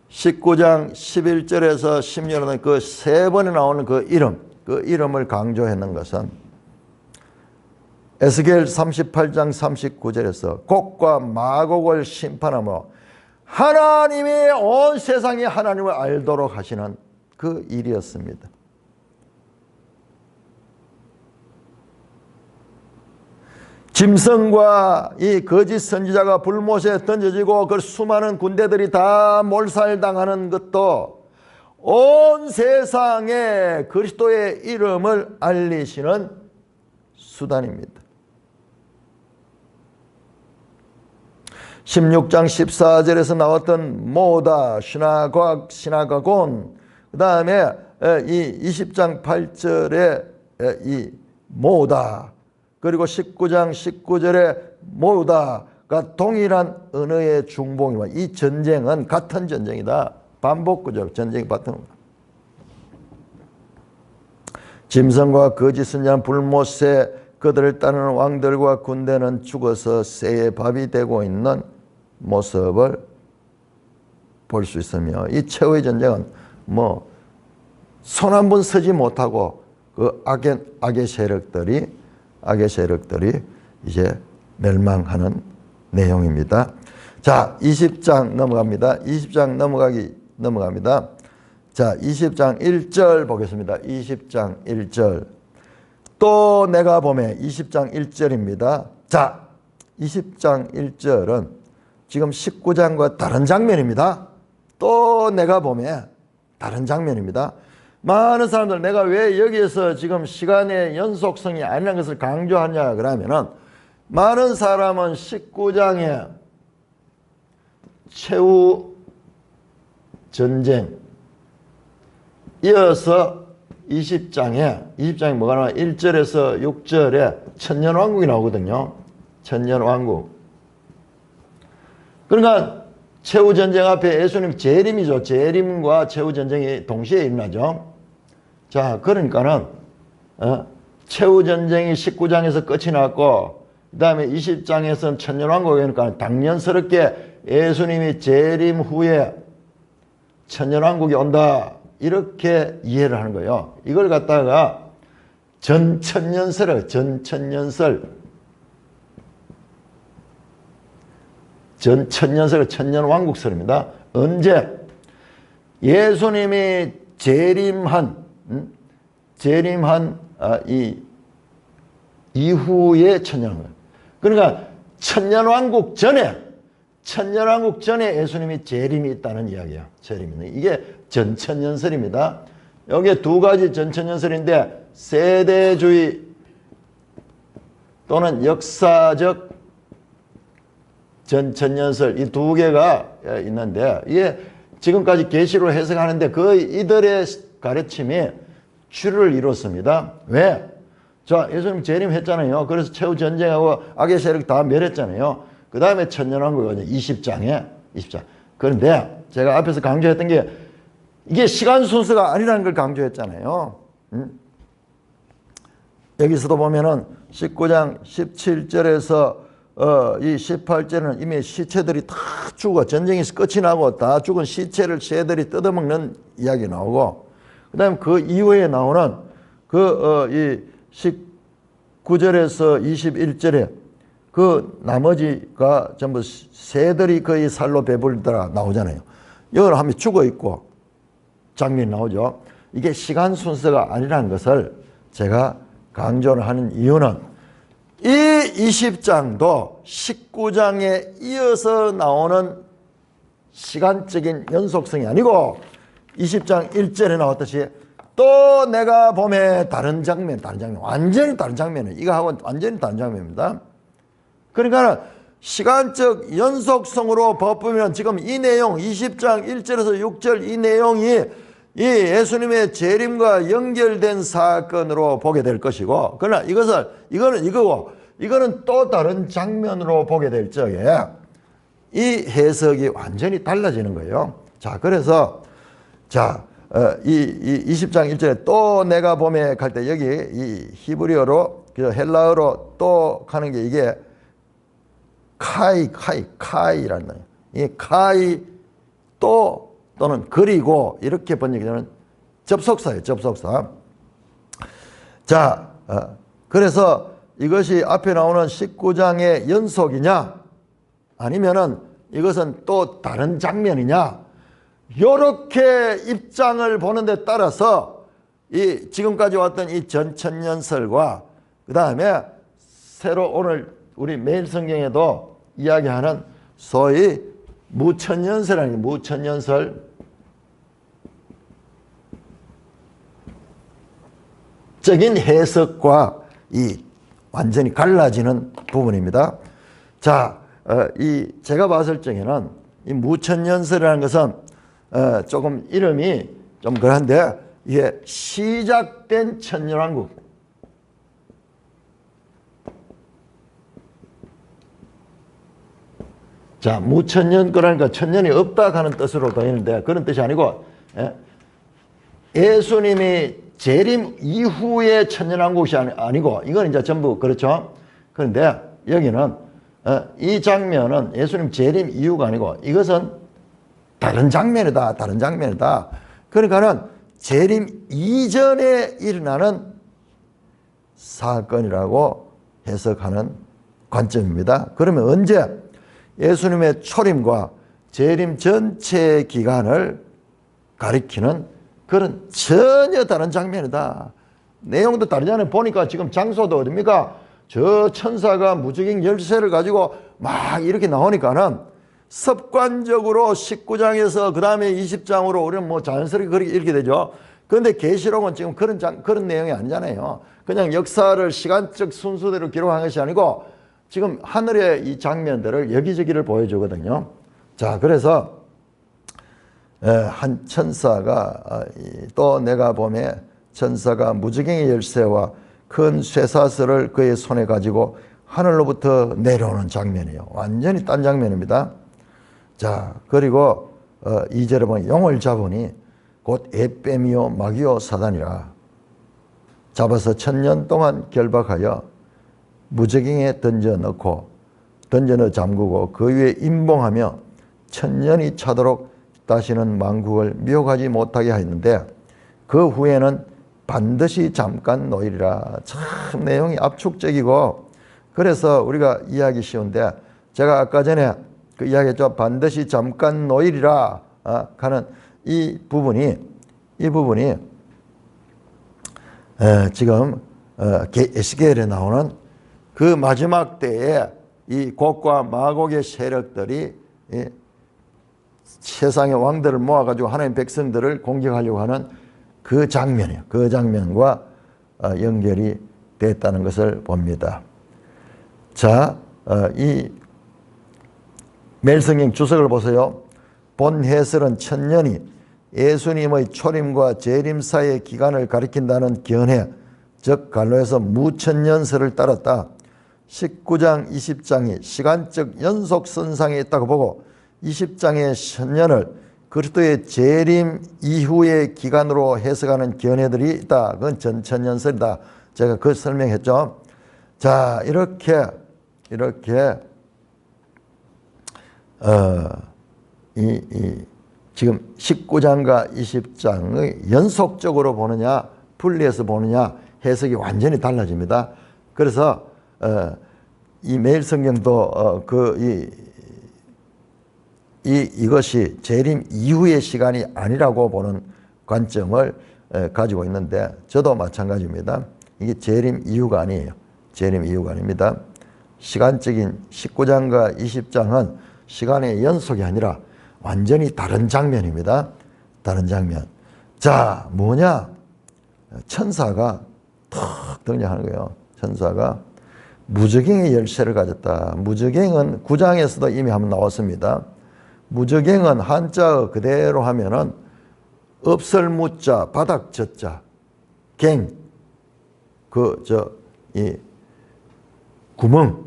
19장 11절에서 16절은 그 세 번에 나오는 그 이름을 강조했는 것은 에스겔 38장 39절에서 곡과 마곡을 심판하므로 하나님이 온 세상이 하나님을 알도록 하시는 그 일이었습니다. 짐승과 이 거짓 선지자가 불못에 던져지고 그 수많은 군대들이 다 몰살당하는 것도 온 세상에 그리스도의 이름을 알리시는 수단입니다. 16장 14절에서 나왔던 모다, 시나가곤, 그 다음에 이 20장 8절에 이 모다, 그리고 19장 19절에 모다가 동일한 언어의 중봉이와 이 전쟁은 같은 전쟁이다. 반복구조 전쟁이 같은 짐승과 거짓 선지자는 불못에 그들을 따르는 왕들과 군대는 죽어서 새의 밥이 되고 있는 모습을 볼 수 있으며 이 최후의 전쟁은 뭐 손 한 번 서지 못하고 그 악의 세력들이 이제 멸망하는 내용입니다. 자, 20장 넘어갑니다. 20장 넘어갑니다. 자, 20장 1절 보겠습니다. 20장 1절. 또 내가 보매 20장 1절입니다. 자, 20장 1절은 지금 19장과 다른 장면입니다. 또 내가 보매 다른 장면입니다. 많은 사람들 내가 왜 여기에서 지금 시간의 연속성이 아니라는 것을 강조하냐 그러면은 많은 사람은 19장에 최후 전쟁 이어서 20장에 뭐가 나와? 1절에서 6절에 천년왕국이 나오거든요. 천년왕국. 그러니까 최후전쟁 앞에 예수님 재림이죠. 재림과 최후전쟁이 동시에 일어나죠. 자, 그러니까는 최후전쟁이 19장에서 끝이 났고 그 다음에 20장에서는 천년왕국이니까 당연스럽게 예수님이 재림 후에 천년왕국이 온다. 이렇게 이해를 하는 거예요. 이걸 갖다가 전천년설이라고. 전천년설, 천년왕국설입니다. 언제? 예수님이 재림한 이 이후의 천년왕국. 그러니까 천년왕국 전에 예수님이 재림이 있다는 이야기야. 재림이. 이게 전천년설입니다. 여기에 두 가지 전천년설인데, 세대주의 또는 역사적 전천년설, 이 두 개가 있는데, 이게 지금까지 계시로 해석하는데 이들의 가르침이 출을 이뤘습니다. 왜? 자, 예수님 재림했잖아요. 그래서 최후 전쟁하고 악의 세력 다 멸했잖아요. 그 다음에 천년왕국이 20장. 그런데 제가 앞에서 강조했던 게 이게 시간 순서가 아니라는 걸 강조했잖아요. 여기서도 보면은 19장 17절에서 이 18절에는 이미 시체들이 다 죽어, 전쟁이 끝이 나고 다 죽은 시체를 새들이 뜯어먹는 이야기 나오고, 그 다음에 그 이후에 나오는 이 19절에서 21절에 그 나머지가 전부 새들이 거의 살로 배불리더라 나오잖아요. 여기를 하면 죽어 있고 장면이 나오죠. 이게 시간 순서가 아니라는 것을 제가 강조를 하는 이유는 이 20장도 19장에 이어서 나오는 시간적인 연속성이 아니고 20장 1절에 나왔듯이 또 내가 봄에 다른 장면, 완전히 다른 장면이에요. 이거하고는 완전히 다른 장면입니다. 그러니까 시간적 연속성으로 보면 지금 이 내용 20장 1절에서 6절 이 내용이 이 예수님의 재림과 연결된 사건으로 보게 될 것이고, 그러나 이거는 또 다른 장면으로 보게 될 적에 이 해석이 완전히 달라지는 거예요. 자, 그래서 이 20장 1절에 또 내가 봄에 갈 때 여기 이 히브리어로 헬라어로 또 하는 게 이게 카이라는 거예요. 이 카이 또는 그리고 이렇게 번역되는 접속사예요. 접속사. 자, 그래서 이것이 앞에 나오는 19장의 연속이냐 아니면은 이것은 또 다른 장면이냐, 요렇게 입장을 보는 데 따라서 이 지금까지 왔던 이 전천년설과 그 다음에 새로 오늘 우리 매일 성경에도 이야기하는 소위 무천년설이라는 무천년설, 적인 해석과 이 완전히 갈라지는 부분입니다. 자, 제가 봤을 적에는 이 무천년설이라는 것은 조금 이름이 좀 그런데 이게 시작된 천년왕국, 자, 무천년 그러니까 천년이 없다 하는 뜻으로 되는데 그런 뜻이 아니고 예수님이 재림 이후의 천년왕국이 아니고 이건 이제 전부 그렇죠. 그런데 여기는 이 장면은 예수님 재림 이후가 아니고 이것은 다른 장면이다. 다른 장면이다. 그러니까는 재림 이전에 일어나는 사건이라고 해석하는 관점입니다. 그러면 언제? 예수님의 초림과 재림 전체 기간을 가리키는 그런 전혀 다른 장면이다. 내용도 다르잖아요. 보니까 지금 장소도 어딥니까? 저 천사가 무적인 열쇠를 가지고 막 이렇게 나오니까는 습관적으로 19장에서 그 다음에 20장으로 우리는 뭐 자연스럽게 그렇게 읽게 되죠. 그런데 계시록은 지금 그런 내용이 아니잖아요. 그냥 역사를 시간적 순서대로 기록한 것이 아니고 지금 하늘의 이 장면들을 여기저기를 보여주거든요. 자, 그래서 한 천사가 또 내가 봄에 천사가 무지개의 열쇠와 큰 쇠사슬을 그의 손에 가지고 하늘로부터 내려오는 장면이에요. 완전히 딴 장면입니다. 자, 그리고 2절에 보면 용을 잡으니 곧 에빼미요 마귀요 사단이라 잡아서 1000년 동안 결박하여 무저갱에 던져 넣고 던져 넣어 잠그고 그 위에 임봉하며 1000년이 차도록 다시는 만국을 미혹하지 못하게 하였는데 그 후에는 반드시 잠깐 놓이리라. 참 내용이 압축적이고 그래서 우리가 이해하기 쉬운데 제가 아까 전에 그 이야기했죠. 반드시 잠깐 놓이리라 하는 이 부분이 지금 에스겔에 나오는 그 마지막 때에 이 곡과 마곡의 세력들이 세상의 왕들을 모아가지고 하나님 백성들을 공격하려고 하는 그 장면이에요. 그 장면과 연결이 됐다는 것을 봅니다. 자, 이 매일성경 주석을 보세요. 본 해설은 천년이 예수님의 초림과 재림 사이의 기간을 가리킨다는 견해, 즉 갈로에서 무천년설을 따랐다. 19장, 20장이 시간적 연속선상에 있다고 보고 20장의 천년을 그리스도의 재림 이후의 기간으로 해석하는 견해들이 있다. 그건 전천년설이다. 제가 그 설명했죠. 자, 이렇게 지금 19장과 20장의 연속적으로 보느냐 분리해서 보느냐 해석이 완전히 달라집니다. 그래서 이 매일성경도 이것이 재림 이후의 시간이 아니라고 보는 관점을 가지고 있는데 저도 마찬가지입니다. 이게 재림 이후가 아니에요. 재림 이후가 아닙니다. 시간적인 19장과 20장은 시간의 연속이 아니라 완전히 다른 장면입니다. 다른 장면. 자, 뭐냐? 천사가 탁 등장하는 거예요. 천사가 무저갱의 열쇠를 가졌다. 무저갱은 9장에서도 이미 한번 나왔습니다. 무저갱은 한자어 그대로 하면은 없을 무자, 바닥 젖자, 갱, 이 구멍,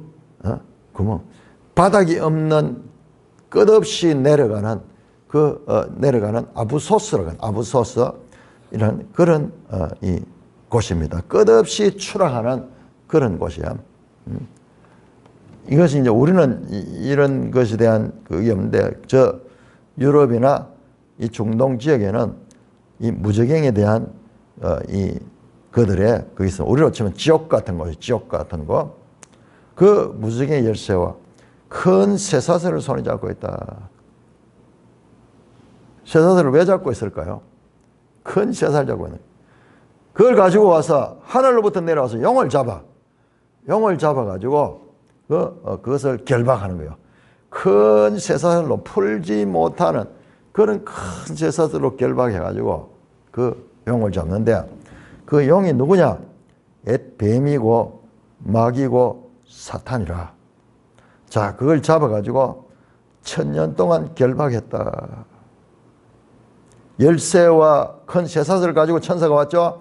구멍. 바닥이 없는 끝없이 내려가는 내려가는 아부소스라고 하는 아부소스 이런 그런 이 곳입니다. 끝없이 추락하는 그런 곳이야. 이것이 이제 우리는 이런 것에 대한 그게 없는데 저 유럽이나 이 중동 지역에는 이 무저갱에 대한 이 그들의 거기서 우리로 치면 지옥 같은 거죠. 지옥 같은 거. 그 무저갱의 열쇠와 큰 쇠사슬을 손에 잡고 있다. 쇠사슬을 왜 잡고 있을까요? 큰 쇠사슬 잡고 있는. 그걸 가지고 와서 하늘로부터 내려와서 용을 잡아. 용을 잡아가지고 그것을 결박하는 거예요. 큰 쇠사슬로 풀지 못하는 그런 큰 쇠사슬로 결박해가지고 그 용을 잡는데 그 용이 누구냐? 옛 뱀이고 마귀고 사탄이라. 자, 그걸 잡아가지고 1000년 동안 결박했다. 열쇠와 큰 쇠사슬을 가지고 천사가 왔죠.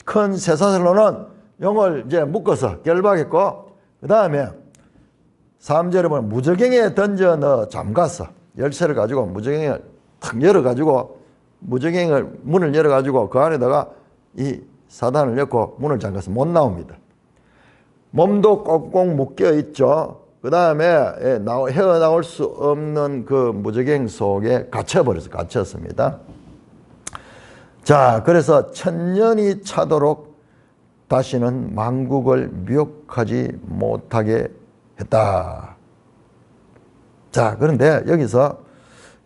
큰 쇠사슬로는 용을 이제 묶어서 결박했고 그 다음에 3절에 보면 무저갱에 던져 넣어 잠갔어. 열쇠를 가지고 무저갱을 탁 열어가지고 무저갱을 문을 열어가지고 그 안에다가 이 사단을 넣고 문을 잠가서 못 나옵니다. 몸도 꼭꼭 묶여 있죠. 그 다음에 헤어나올 수 없는 그 무저갱 속에 갇혔습니다. 자, 그래서 1000년이 차도록 다시는 만국을 미혹하지 못하게 했다. 자, 그런데 여기서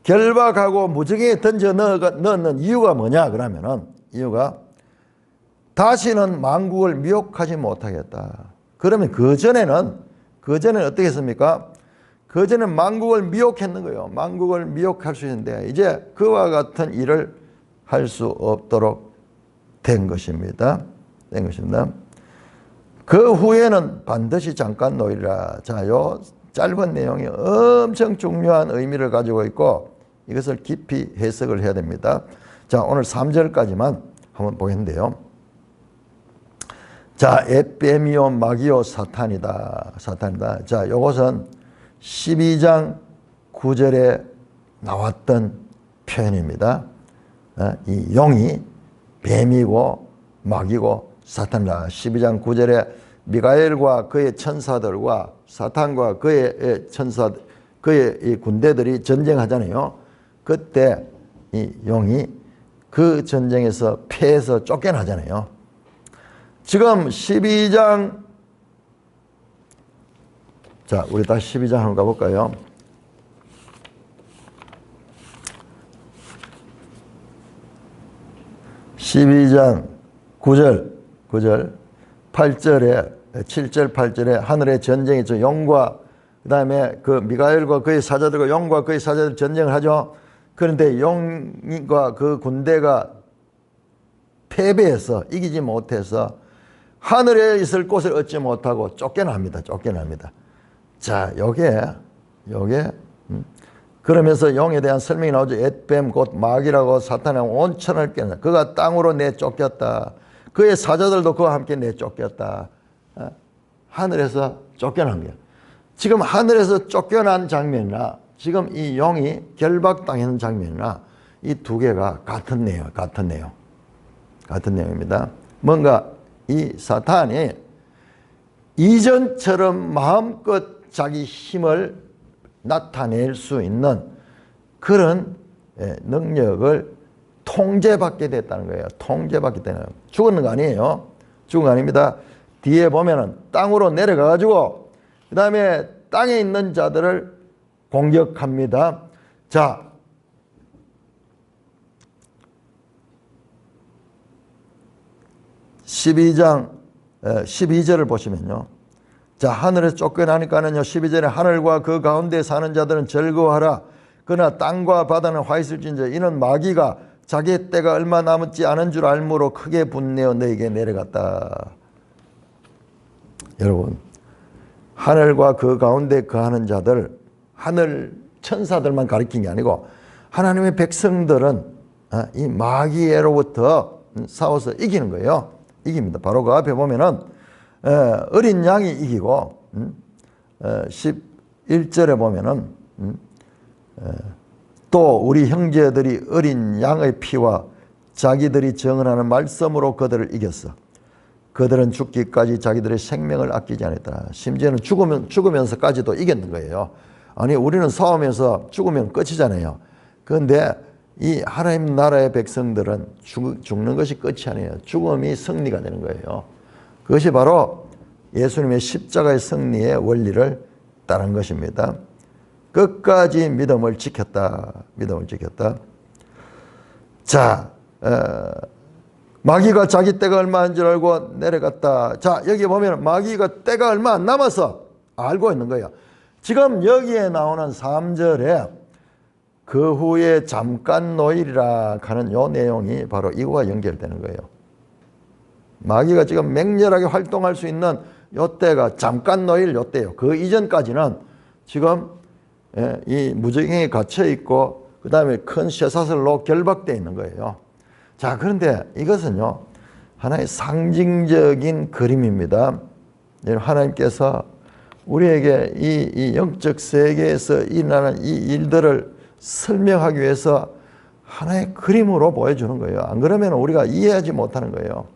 결박하고 무저갱에 던져 넣는 이유가 뭐냐 그러면은 이유가 다시는 만국을 미혹하지 못하겠다. 그러면 그전에는 어떻게 했습니까? 그전에는 만국을 미혹했는 거예요. 만국을 미혹할 수 있는데 이제 그와 같은 일을 할 수 없도록 된 것입니다. 그 후에는 반드시 잠깐 놓이리라. 자, 요 짧은 내용이 엄청 중요한 의미를 가지고 있고 이것을 깊이 해석을 해야 됩니다. 자, 오늘 3절까지만 한번 보겠는데요. 자, 에뱀이요 마귀요 사탄이다. 자, 요것은 12장 9절에 나왔던 표현입니다. 이 용이 뱀이고 마귀고 사탄이다. 12장 9절에 미가엘과 그의 천사들과 사탄과 그의 이 군대들이 전쟁하잖아요. 그때 이 용이 그 전쟁에서 패해서 쫓겨나잖아요. 지금 12장, 자, 우리 다시 12장 한번 가볼까요? 12장 9절, 8절에, 7절, 8절에 하늘의 전쟁이 있죠. 용과, 그 다음에 그 미가엘과 그의 사자들과 용과 그의 사자들 전쟁을 하죠. 그런데 용과 그 군대가 패배해서 이기지 못해서 하늘에 있을 곳을 얻지 못하고 쫓겨납니다. 자, 요게 그러면서 용에 대한 설명이 나오죠. 엣뱀 곧 마귀라고 사탄의 온천을 깨는 그가 땅으로 내쫓겼다. 그의 사자들도 그와 함께 내쫓겼다. 하늘에서 쫓겨난 거예요. 지금 하늘에서 쫓겨난 장면이나 지금 이 용이 결박당하는 장면이나 이 두 개가 같은 내용입니다. 뭔가 이 사탄이 이전처럼 마음껏 자기 힘을 나타낼 수 있는 그런 능력을 통제받게 됐다는 거예요. 죽었는 거 아니에요. 죽은 거 아닙니다. 뒤에 보면은 땅으로 내려가가지고 그 다음에 땅에 있는 자들을 공격합니다. 자, 12장 12절을 보시면요. 자, 하늘에서 쫓겨나니까는요, 12절에 하늘과 그 가운데 사는 자들은 즐거워하라. 그러나 땅과 바다는 화 있을진저 이는 마귀가 자기의 때가 얼마 남지 않은 줄 알므로 크게 분내어 너에게 내려갔다. 여러분, 하늘과 그 가운데 거하는 자들, 하늘 천사들만 가리킨 게 아니고 하나님의 백성들은 이 마귀로부터 싸워서 이기는 거예요. 이깁니다. 바로 그 앞에 보면은 어린 양이 이기고 11절에 보면은 또 우리 형제들이 어린 양의 피와 자기들이 정언하는 말씀으로 그들을 이겼어. 그들은 죽기까지 자기들의 생명을 아끼지 않았다. 심지어는 죽으면서까지도 이겼는 거예요. 아니, 우리는 싸우면서 죽으면 끝이잖아요. 그런데 이 하나님 나라의 백성들은 죽는 것이 끝이 아니에요. 죽음이 승리가 되는 거예요. 그것이 바로 예수님의 십자가의 승리의 원리를 따른 것입니다. 끝까지 믿음을 지켰다. 자, 마귀가 자기 때가 얼마인 줄 알고 내려갔다. 자, 여기 보면 마귀가 때가 얼마 안 남아서 알고 있는 거예요. 지금 여기에 나오는 3절에 그 후에 잠깐 노일이라 하는 요 내용이 바로 이거와 연결되는 거예요. 마귀가 지금 맹렬하게 활동할 수 있는 요 때가 잠깐 노일 요 때예요. 그 이전까지는 지금 이 무저갱에 갇혀 있고 그 다음에 큰 쇠사슬로 결박되어 있는 거예요. 자, 그런데 이것은요, 하나의 상징적인 그림입니다. 하나님께서 우리에게 이 영적 세계에서 일어나는 이 일들을 설명하기 위해서 하나의 그림으로 보여주는 거예요. 안 그러면 우리가 이해하지 못하는 거예요.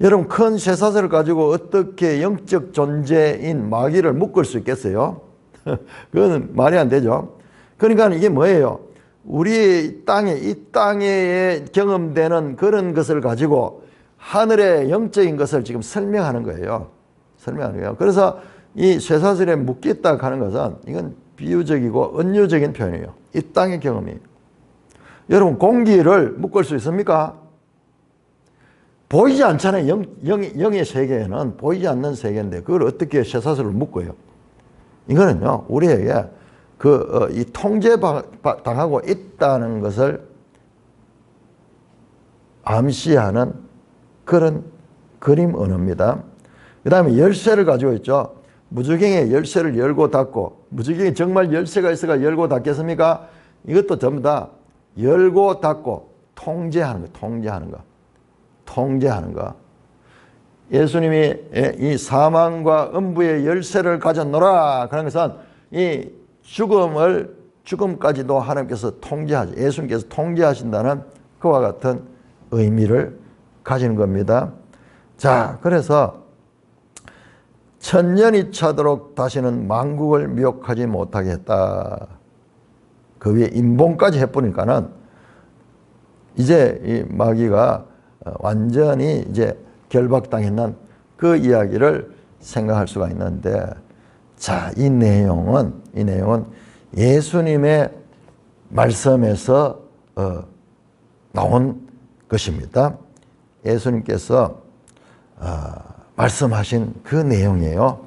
여러분, 큰 쇠사슬을 가지고 어떻게 영적 존재인 마귀를 묶을 수 있겠어요? 그건 말이 안 되죠. 그러니까 이게 뭐예요? 우리 이 땅에 경험되는 그런 것을 가지고 하늘의 영적인 것을 지금 설명하는 거예요. 그래서 이 쇠사슬에 묶였다 하는 것은 이건 비유적이고 은유적인 표현이에요. 이 땅의 경험이에요. 여러분, 공기를 묶을 수 있습니까? 보이지 않잖아요. 영의 세계에는 보이지 않는 세계인데 그걸 어떻게 쇠사슬을 묶어요? 이거는요, 우리에게 이 통제당하고 있다는 것을 암시하는 그런 그림 언어입니다. 그 다음에 열쇠를 가지고 있죠. 무저갱의 열쇠를 열고 닫고, 무저갱이 정말 열쇠가 있어가 열고 닫겠습니까? 이것도 전부 다 열고 닫고 통제하는 거. 예수님이 이 사망과 음부의 열쇠를 가졌노라 그런 것은 이 죽음까지도 하나님께서 예수님께서 통제하신다는 그와 같은 의미를 가지는 겁니다. 자, 그래서 천년이 차도록 다시는 만국을 미혹하지 못하게 했다. 그 위에 인봉까지 해보니까는 이제 이 마귀가 완전히 이제 결박당했는 그 이야기를 생각할 수가 있는데, 자, 이 내용은 예수님의 말씀에서 나온 것입니다. 예수님께서 말씀하신 그 내용이에요.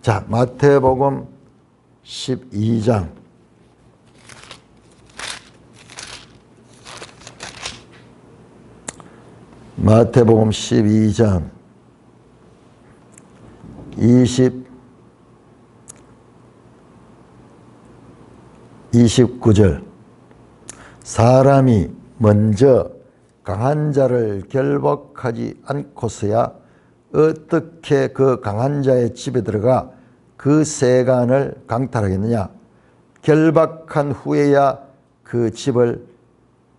자, 마태복음 12장. 마태복음 12장 29절. 사람이 먼저 강한 자를 결박하지 않고서야 어떻게 그 강한 자의 집에 들어가 그 세간을 강탈하겠느냐. 결박한 후에야 그 집을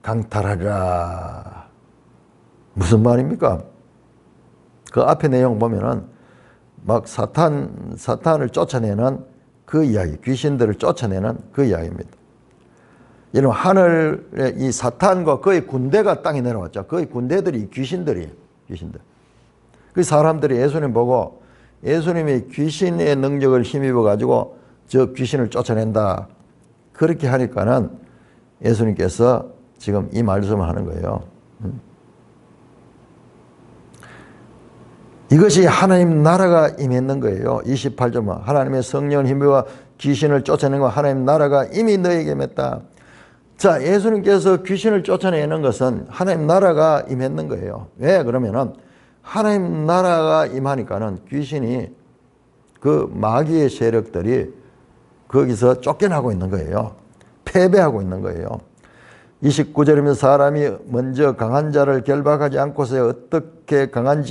강탈하리라. 무슨 말입니까? 그 앞에 내용 보면은 막 사탄을 쫓아내는 그 이야기, 귀신들을 쫓아내는 그 이야기입니다. 여러분, 하늘에 이 사탄과 그의 군대가 땅에 내려왔죠. 그의 군대들이 귀신들. 그 사람들이 예수님 보고 예수님이 귀신의 능력을 힘입어 가지고 저 귀신을 쫓아낸다. 그렇게 하니까는 예수님께서 지금 이 말씀을 하는 거예요. 이것이 하나님 나라가 임했는 거예요. 28절. 하나님의 성령을 힘입어 귀신을 쫓아내는 거, 하나님 나라가 이미 너에게 임했다. 자, 예수님께서 귀신을 쫓아내는 것은 하나님 나라가 임했는 거예요. 왜? 그러면은 하나님 나라가 임하니까는 귀신이, 그 마귀의 세력들이 거기서 쫓겨나고 있는 거예요. 패배하고 있는 거예요. 29절이면 사람이 먼저 강한 자를 결박하지 않고서 어떻게 강한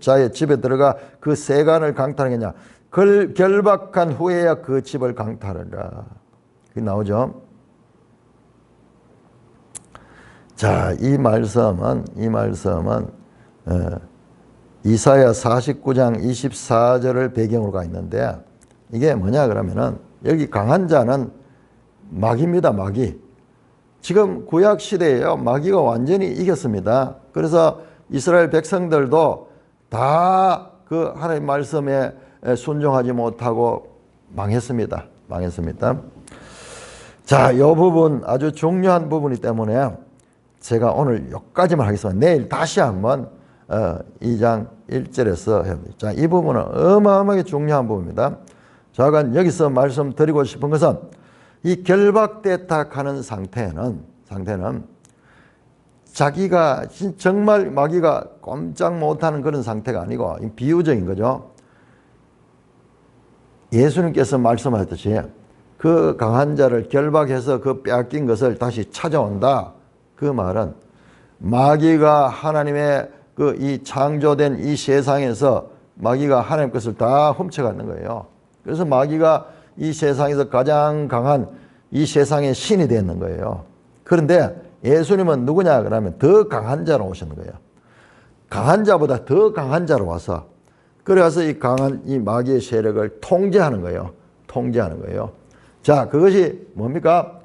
자의 집에 들어가 그 세간을 강탈하겠냐. 그걸 결박한 후에야 그 집을 강탈하리라. 그게 나오죠. 자, 이 말씀은 이사야 49장 24절을 배경으로 가 있는데, 이게 뭐냐 그러면은 여기 강한 자는 마귀입니다. 마귀. 지금 구약 시대에요. 마귀가 완전히 이겼습니다. 그래서 이스라엘 백성들도 다 그 하나님 말씀에 순종하지 못하고 망했습니다. 자, 이 부분 아주 중요한 부분이기 때문에 제가 오늘 여기까지만 하겠습니다. 내일 다시 한번 2장 1절에서 해봅니다. 자, 이 부분은 어마어마하게 중요한 부분입니다. 자, 여기서 말씀드리고 싶은 것은 이 결박됐다 하는 상태는 자기가 정말 마귀가 꼼짝 못하는 그런 상태가 아니고 비유적인 거죠. 예수님께서 말씀하셨듯이 그 강한 자를 결박해서 그 빼앗긴 것을 다시 찾아온다. 그 말은 마귀가 하나님의 그 이 창조된 이 세상에서 마귀가 하나님 것을 다 훔쳐가는 거예요. 그래서 마귀가 이 세상에서 가장 강한 이 세상의 신이 되는 거예요. 그런데 예수님은 누구냐 그러면 더 강한 자로 오시는 거예요. 강한 자보다 더 강한 자로 와서, 그래서 이 강한 이 마귀의 세력을 통제하는 거예요. 자, 그것이 뭡니까?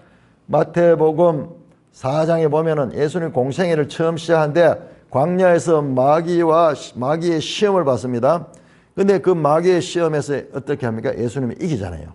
마태복음 4장에 보면은 예수님 공생애를 처음 시작하는데 광야에서 마귀의 시험을 받습니다. 근데 그 마귀의 시험에서 어떻게 합니까? 예수님이 이기잖아요.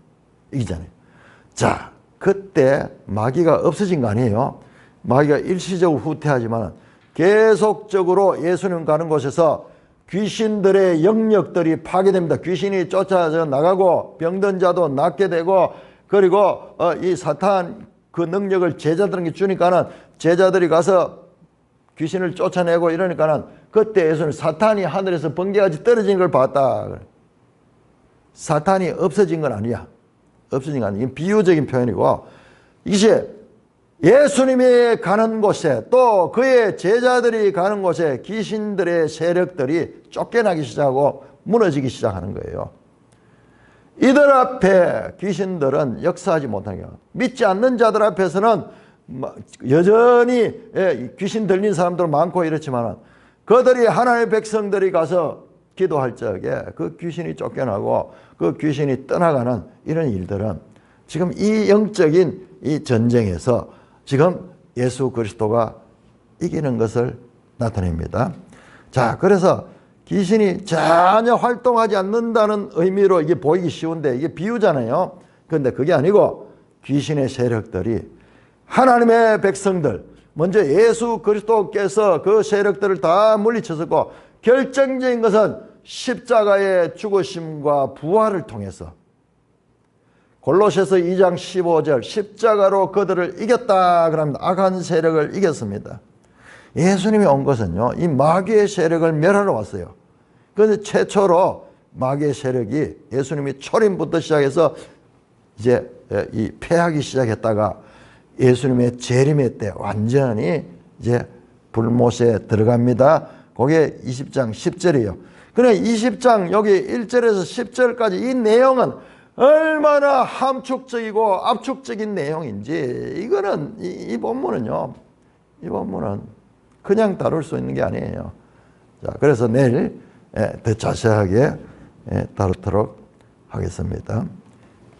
자, 그때 마귀가 없어진 거 아니에요. 마귀가 일시적으로 후퇴하지만 계속적으로 예수님 가는 곳에서 귀신들의 영역들이 파괴됩니다. 귀신이 쫓아져 나가고 병든 자도 낫게 되고, 그리고 이 사탄 그 능력을 제자들에게 주니까는 제자들이 가서 귀신을 쫓아내고 이러니까는 그때 예수는 사탄이 하늘에서 번개같이 떨어지는 걸 봤다. 사탄이 없어진 건 아니야. 이건 비유적인 표현이고, 이것이 예수님이 가는 곳에 또 그의 제자들이 가는 곳에 귀신들의 세력들이 쫓겨나기 시작하고 무너지기 시작하는 거예요. 이들 앞에 귀신들은 역사하지 못하는 거예요. 믿지 않는 자들 앞에서는 여전히 귀신 들린 사람들 많고 이렇지만 그들이 하나님의 백성들이 가서 기도할 적에 그 귀신이 쫓겨나고 그 귀신이 떠나가는 이런 일들은 지금 이 영적인 이 전쟁에서 지금 예수 그리스도가 이기는 것을 나타냅니다. 자, 그래서 귀신이 전혀 활동하지 않는다는 의미로 이게 보이기 쉬운데 이게 비유잖아요. 그런데 그게 아니고 귀신의 세력들이 하나님의 백성들, 먼저 예수 그리스도께서 그 세력들을 다 물리쳤었고, 결정적인 것은 십자가의 죽으심과 부활을 통해서 골로새서 2장 15절 십자가로 그들을 이겼다 그럽니다. 악한 세력을 이겼습니다. 예수님이 온 것은요, 이 마귀의 세력을 멸하러 왔어요. 그런데 최초로 마귀의 세력이 예수님이 초림부터 시작해서 이제 이 패하기 시작했다가 예수님의 재림의 때 완전히 이제 불못에 들어갑니다. 그게 20장 10절이에요. 그래 20장 여기 1절에서 10절까지 이 내용은 얼마나 함축적이고 압축적인 내용인지, 이거는 이 본문은요, 이 본문은 그냥 다룰 수 있는 게 아니에요. 자, 그래서 내일 더 자세하게 다루도록 하겠습니다.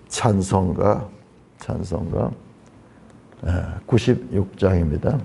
찬송가 96장입니다.